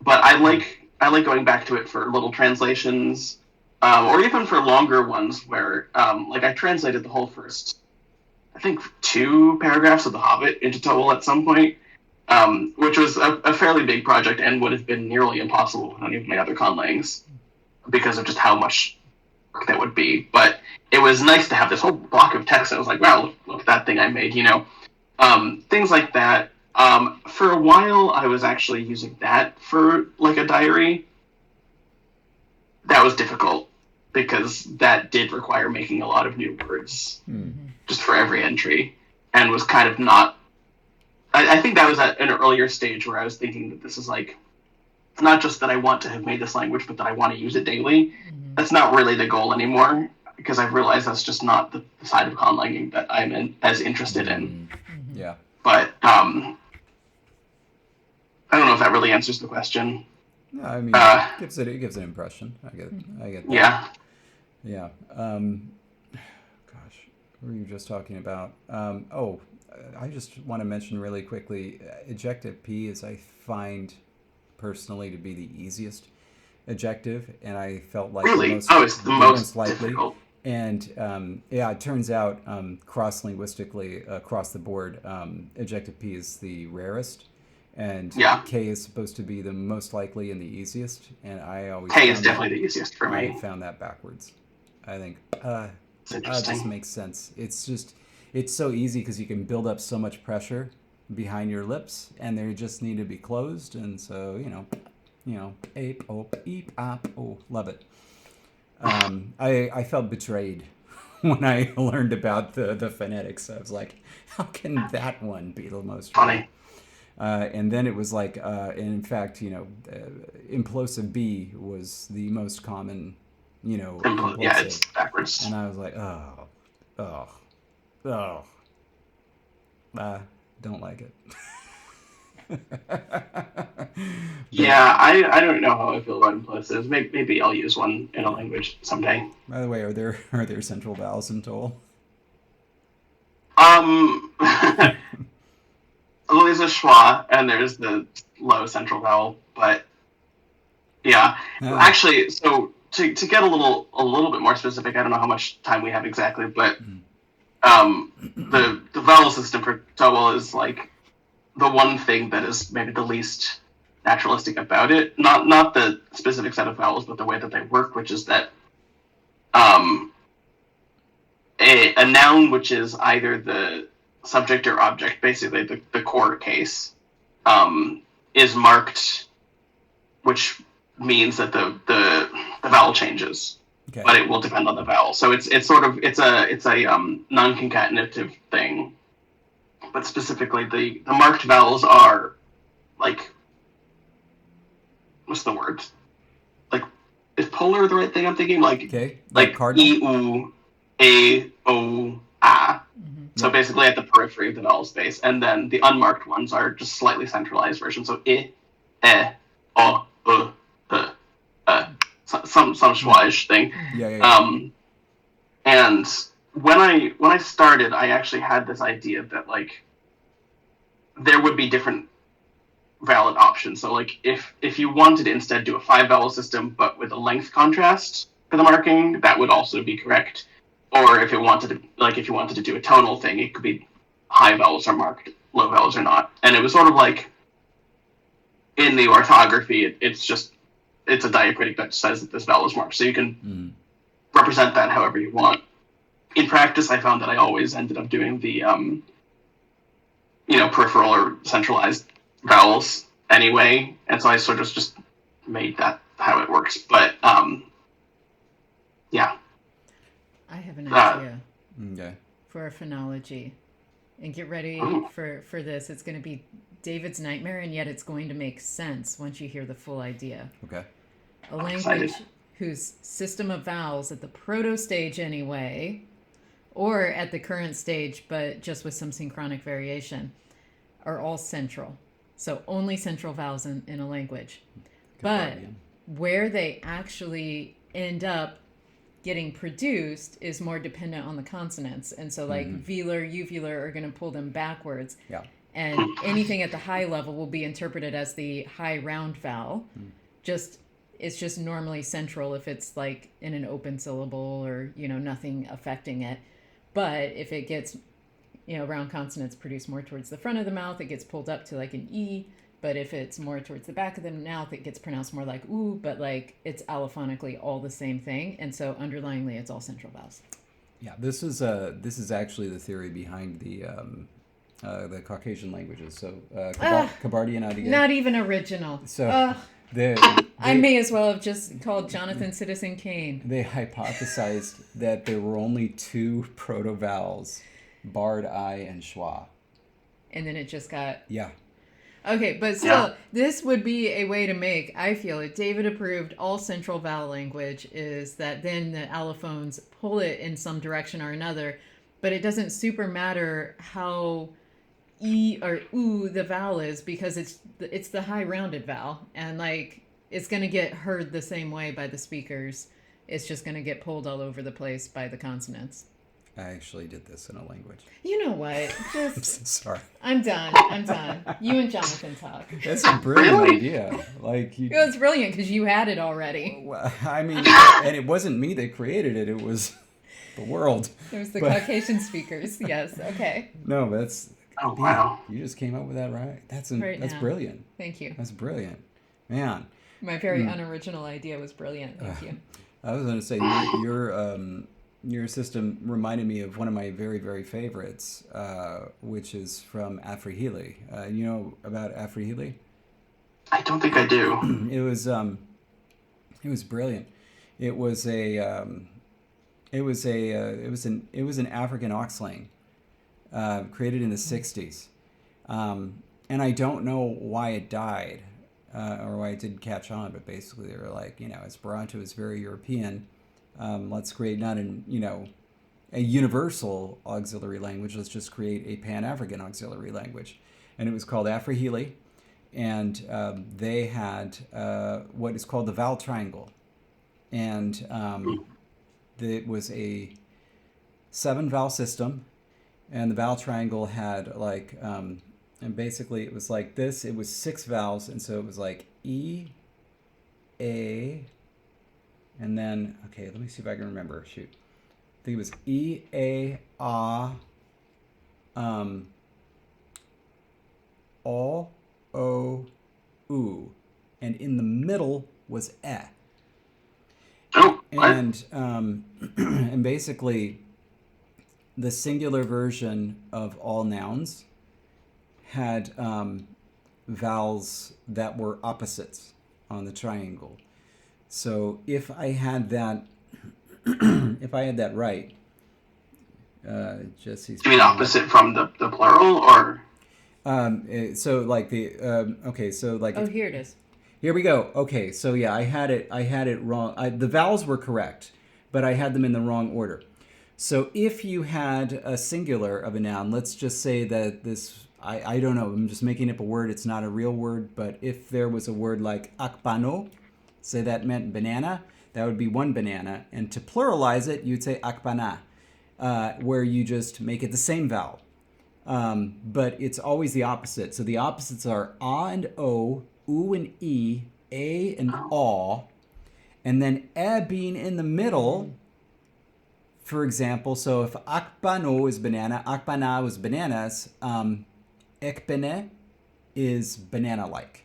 But I like going back to it for little translations, or even for longer ones where like I translated the whole first, I think, 2 paragraphs of The Hobbit into TOEL at some point, which was a fairly big project and would have been nearly impossible with any of my other conlangs because of just how much work that would be. But it was nice to have this whole block of text. I was like, wow, look at that thing I made, things like that. For a while, I was actually using that for like a diary. That was difficult because that did require making a lot of new words just for every entry, and was kind of not. I think that was at an earlier stage where I was thinking that this is like not just that I want to have made this language, but that I want to use it daily. That's not really the goal anymore because I've realized that's just not the side of conlanging that I'm as interested in. Yeah. But I don't know if that really answers the question. No, I mean, it gives an impression. I get that. Yeah. Yeah. Gosh, what were you just talking about? I just want to mention really quickly, ejective P is, I find personally, to be the easiest ejective, and I felt like really? it's the most likely. Difficult. And it turns out cross-linguistically, across the board, ejective P is the rarest, and K is supposed to be the most likely and the easiest. And I always K is definitely the easiest for me. I found that backwards. I think it just makes sense. It's so easy because you can build up so much pressure behind your lips, and they just need to be closed. And so ape, op, eep, op, oh, love it. I felt betrayed when I learned about the phonetics. I was like, how can that one be the most funny? And then it was like, in fact, implosive B was the most common, implosive. Yeah, it's backwards. And I was like, don't like it. Yeah, I don't know how I feel about implosives. Maybe I'll use one in a language someday. By the way, are there central vowels in TOEL? Well, there's a schwa and there's the low central vowel, but yeah. Actually, so to get a little bit more specific, I don't know how much time we have exactly, but the vowel system for TOEL is like the one thing that is maybe the least naturalistic about it. Not the specific set of vowels, but the way that they work, which is that a noun which is either the subject or object, basically the core case, is marked, which means that the vowel changes. Okay. But it will depend on the vowel. So it's a non-concatenative thing. But specifically, the marked vowels are like, what's the word? Like, is polar the right thing I'm thinking? Like, okay. Like E, U, A, O, A. So basically at the periphery of the vowel space. And then the unmarked ones are just slightly centralized versions. So I, O, some schwage thing. Yeah. And when I started, I actually had this idea that like there would be different valid options. So like if you wanted to instead do a 5-vowel system but with a length contrast for the marking, that would also be correct. Or if you wanted to do a tonal thing, it could be high vowels are marked, low vowels are not. And it was sort of like in the orthography, it's a diacritic that says that this vowel is marked. So you can represent that however you want. In practice, I found that I always ended up doing the peripheral or centralized vowels anyway, and so I sort of just made that how it works. But yeah. I have an idea Okay. for a phonology. And get ready for this. It's going to be David's nightmare, and yet it's going to make sense once you hear the full idea. Okay. A language whose system of vowels, at the proto stage anyway, or at the current stage, but just with some synchronic variation, are all central. So only central vowels in a language. But where they actually end up getting produced is more dependent on the consonants. And so like velar, uvular are going to pull them backwards. Yeah. And anything at the high level will be interpreted as the high round vowel. It's just normally central if it's like in an open syllable or, nothing affecting it. But if it gets, round consonants produced more towards the front of the mouth, it gets pulled up to like an E. But if it's more towards the back of the mouth, it gets pronounced more like ooh, but like it's allophonically all the same thing. And so underlyingly, it's all central vowels. Yeah, this is actually the theory behind the Caucasian languages. So Kabardian Adige. Not even original. So I may as well have just called Jonathan Citizen Kane. They hypothesized that there were only two proto-vowels, Bard I and Schwa. And then it just got... Yeah. Okay, but still, this would be a way to make, I feel, if David approved all central vowel language, is that then the allophones pull it in some direction or another, but it doesn't super matter how E or oo the vowel is, because it's the high rounded vowel, and like it's going to get heard the same way by the speakers. It's just going to get pulled all over the place by the consonants. I actually did this in a language. You know what? Just sorry. I'm done. You and Jonathan talk. That's a brilliant idea. Like it was brilliant because you had it already. Well, I mean, and it wasn't me that created it. It was the world. It was the Caucasian speakers. Yes. Okay. No, that's. Oh wow! You just came up with that right. That's brilliant. Thank you. That's brilliant, man. My very unoriginal idea was brilliant. Thank you. I was going to say your system reminded me of one of my very, very favorites, which is from Afrihili. You know about Afrihili? I don't think I do. It was brilliant. It was an African oxlang created in the 60s, and I don't know why it died or why it didn't catch on. But basically, they were like, Esperanto is very European. Let's create not a universal auxiliary language. Let's just create a Pan-African auxiliary language. And it was called Afrihili. And they had what is called the vowel triangle. And it was a 7-vowel system. And the vowel triangle had and basically it was like this. It was 6 vowels. And so it was like E, A, and then, okay, let me see if I can remember. Shoot. I think it was E, A, A, O, O, U. And in the middle was E. Oh, and and basically, the singular version of all nouns had vowels that were opposites on the triangle. So if I had that, right, Jesse's. You mean opposite from the plural, or? So like okay, so like. Oh, here it is. Here we go. Okay, so yeah, I had it wrong. The vowels were correct, but I had them in the wrong order. So if you had a singular of a noun, let's just say that this. I don't know. I'm just making up a word. It's not a real word, but if there was a word like akpano. Say that meant banana, that would be one banana. And to pluralize it, you'd say akbana, where you just make it the same vowel. But it's always the opposite. So the opposites are a and o, u and e, a and aw, and then e being in the middle. For example, so if akbano is banana, akbana was bananas, ekbene is banana-like.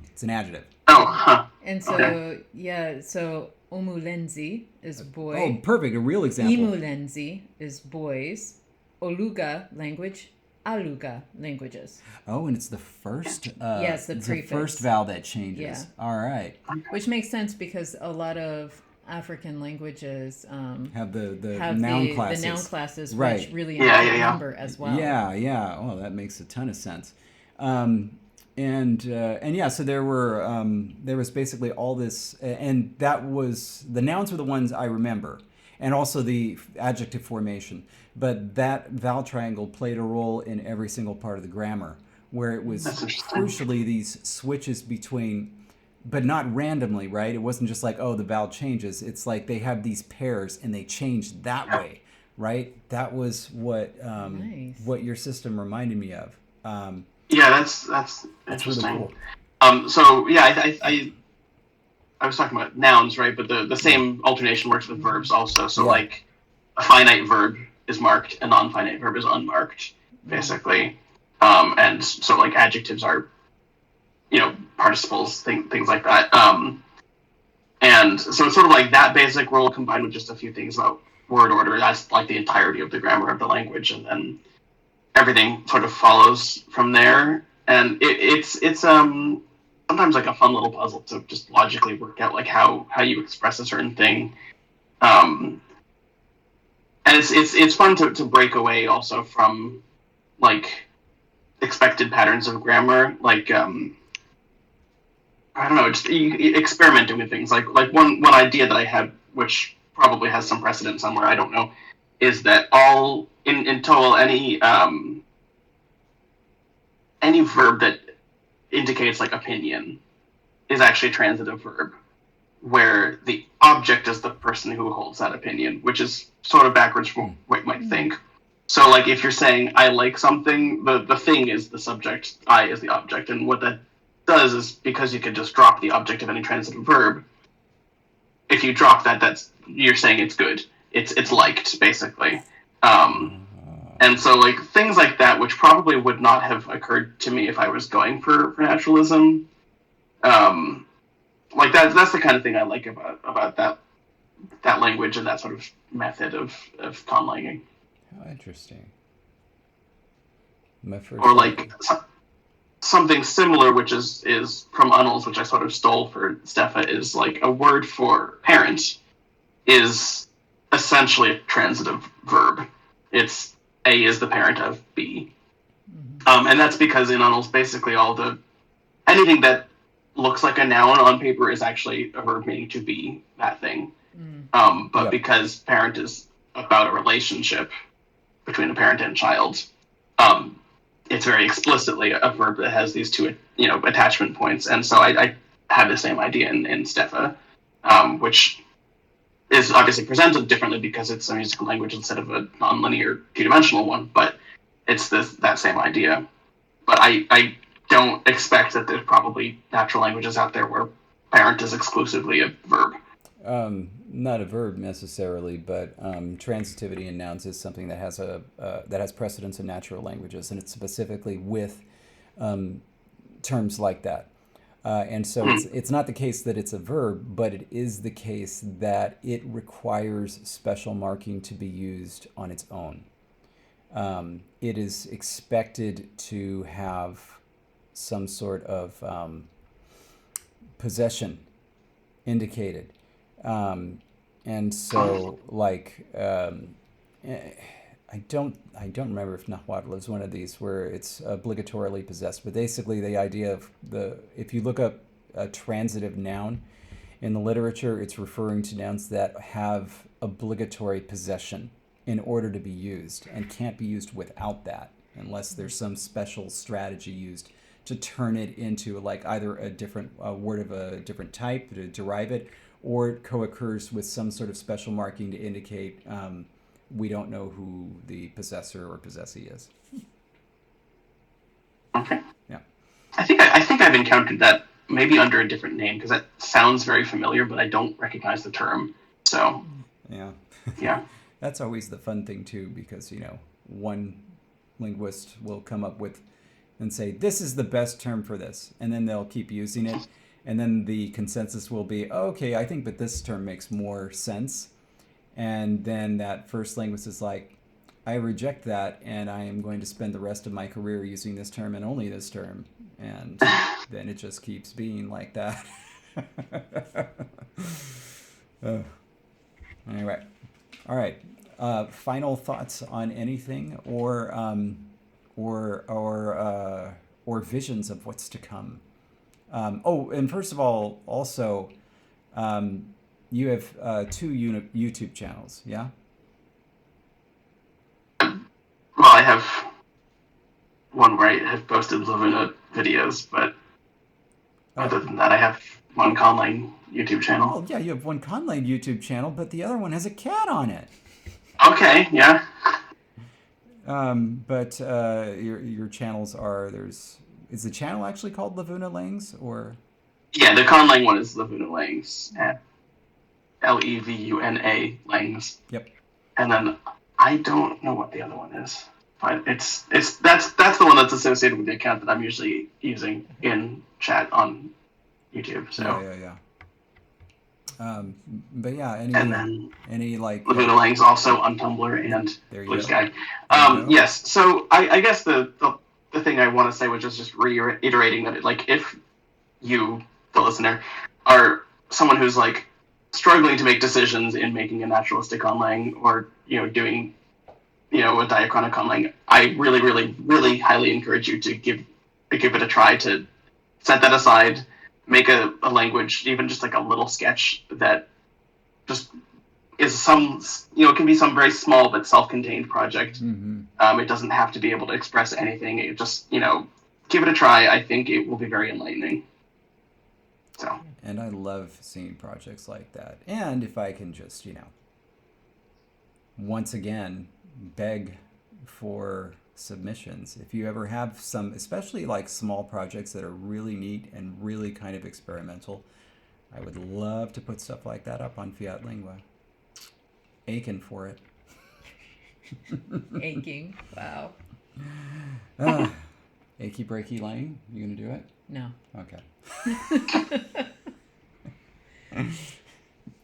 It's an adjective. Oh, huh. And so, Okay. So omulenzi is boy. Oh, perfect. A real example. Imulenzi is boys. Oluga, language. Aluga, languages. Oh, and it's the first. Yes, the it's prefix. The first vowel that changes. Yeah. All right. Which makes sense because a lot of African languages have the have noun classes. The noun classes, right. which really include number as well. Yeah. Oh, that makes a ton of sense. And yeah, so there was basically all this, and that was the nouns were the ones I remember, and also the adjective formation. But that vowel triangle played a role in every single part of the grammar, where it was That's interesting. crucially these switches between, but not randomly, right? It wasn't just like, oh, the vowel changes. It's like they have these pairs and they change that Yeah. way, right? That was Nice. what your system reminded me of. Yeah, that's That's really interesting. cool. So yeah, I was talking about nouns, right? But the Yeah. same alternation works with verbs also. So Yeah. like a finite verb is marked, a non-finite verb is unmarked, basically. And so like adjectives are, participles, things like that. And so it's sort of like that basic rule combined with just a few things about word order. That's like the entirety of the grammar of the language, and then everything sort of follows from there. And it's sometimes like a fun little puzzle to just logically work out like how you express a certain thing. And it's fun to break away also from like expected patterns of grammar, like I don't know, just experimenting with things. Like one idea that I had, which probably has some precedent somewhere, I don't know, is that all in total any verb that indicates like opinion is actually a transitive verb, where the object is the person who holds that opinion, which is sort of backwards from what you might think. So, like, if you're saying I like something, the thing is the subject, I is the object, and what that does is because you can just drop the object of any transitive verb. If you drop that, you're saying it's good. It's liked basically. And so, like things like that, which probably would not have occurred to me if I was going for naturalism. Like that's the kind of thing I like about that language and that sort of method of conlanging. How interesting. My first Or like something similar, which is from Unnels, which I sort of stole for Steffa, is like a word for parent is essentially a transitive verb. It's A is the parent of B. And that's because in Unnels, basically anything that looks like a noun on paper is actually a verb meaning to be that thing. But because parent is about a relationship between a parent and child, it's very explicitly a verb that has these two, attachment points. And so I have the same idea in Steffa, which is obviously presented differently because it's a musical language instead of a nonlinear two-dimensional one, but it's that same idea. But I don't expect that there's probably natural languages out there where parent is exclusively a verb. Not a verb necessarily, but transitivity in nouns is something that has precedence in natural languages, and it's specifically with terms like that. And so it's not the case that it's a verb, but it is the case that it requires special marking to be used on its own. It is expected to have some sort of possession indicated. And so, like, I don't remember if Nahuatl is one of these where it's obligatorily possessed, but basically the idea of if you look up a transitive noun in the literature, it's referring to nouns that have obligatory possession in order to be used and can't be used without that unless there's some special strategy used to turn it into like either a different word of a different type to derive it, or it co-occurs with some sort of special marking to indicate we don't know who the possessor or possessee is. Okay. Yeah. I think I've encountered that maybe under a different name because that sounds very familiar, but I don't recognize the term. So. Yeah. Yeah. That's always the fun thing too, because one linguist will come up with and say this is the best term for this, and then they'll keep using it, and then the consensus will be okay, I think that this term makes more sense. And then that first linguist is like, I reject that, and I am going to spend the rest of my career using this term and only this term. And then it just keeps being like that. Anyway, all right. Final thoughts on anything, or visions of what's to come. And first of all, also, You have two YouTube channels, yeah? Well, I have one where I have posted Lavuna videos, but other than that, I have one Conlang YouTube channel. Well, yeah, you have one Conlanging YouTube channel, but the other one has a cat on it. Okay, yeah. But your channels are is the channel actually called Lavuna Langs or? Yeah, the Conlang one is Lavuna Langs, Levuna Langs. Yep. And then I don't know what the other one is, but that's the one that's associated with the account that I'm usually using in chat on YouTube. So Yeah. But yeah, and then any like Lavuna Lang's also on Tumblr and Blue Sky. Yes. So I guess the thing I want to say, which is just reiterating that if you, the listener, are someone who's like struggling to make decisions in making a naturalistic conlang or doing a diachronic conlang, I really, really, really highly encourage you to give it a try, to set that aside, make a language, even just like a little sketch that just is it can be some very small but self-contained project. Mm-hmm. It doesn't have to be able to express anything. It just, give it a try. I think it will be very enlightening. So. And I love seeing projects like that. And if I can just, once again, beg for submissions. If you ever have some, especially like small projects that are really neat and really kind of experimental, I would love to put stuff like that up on Fiat Lingua. Aching for it. Aching. Wow. Achy breaky lane. You gonna do it? No. Okay.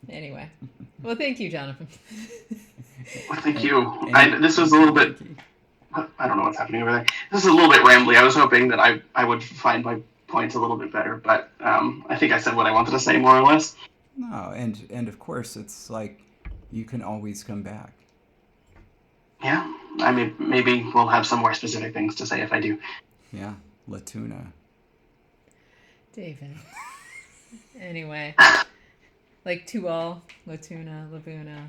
Anyway. Well, thank you, Jonathan. Well, thank you. This was a little bit... I don't know what's happening over there. This is a little bit rambly. I was hoping that I would find my points a little bit better, but I think I said what I wanted to say, more or less. No, and of course, it's like you can always come back. Yeah. I mean, maybe we'll have some more specific things to say if I do. Yeah. Latuna. David. Anyway. Like Tual, Latuna, Lavuna.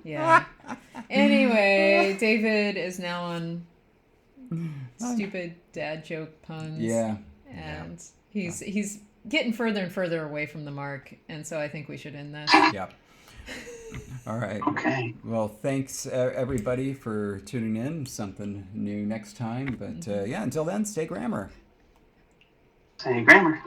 Yeah. Anyway, David is now on stupid dad joke puns. Yeah. And he's getting further and further away from the mark, and so I think we should end this. Yep. All right. Okay. Well, thanks everybody for tuning in. Something new next time. But yeah, until then, stay grammar. Stay grammar.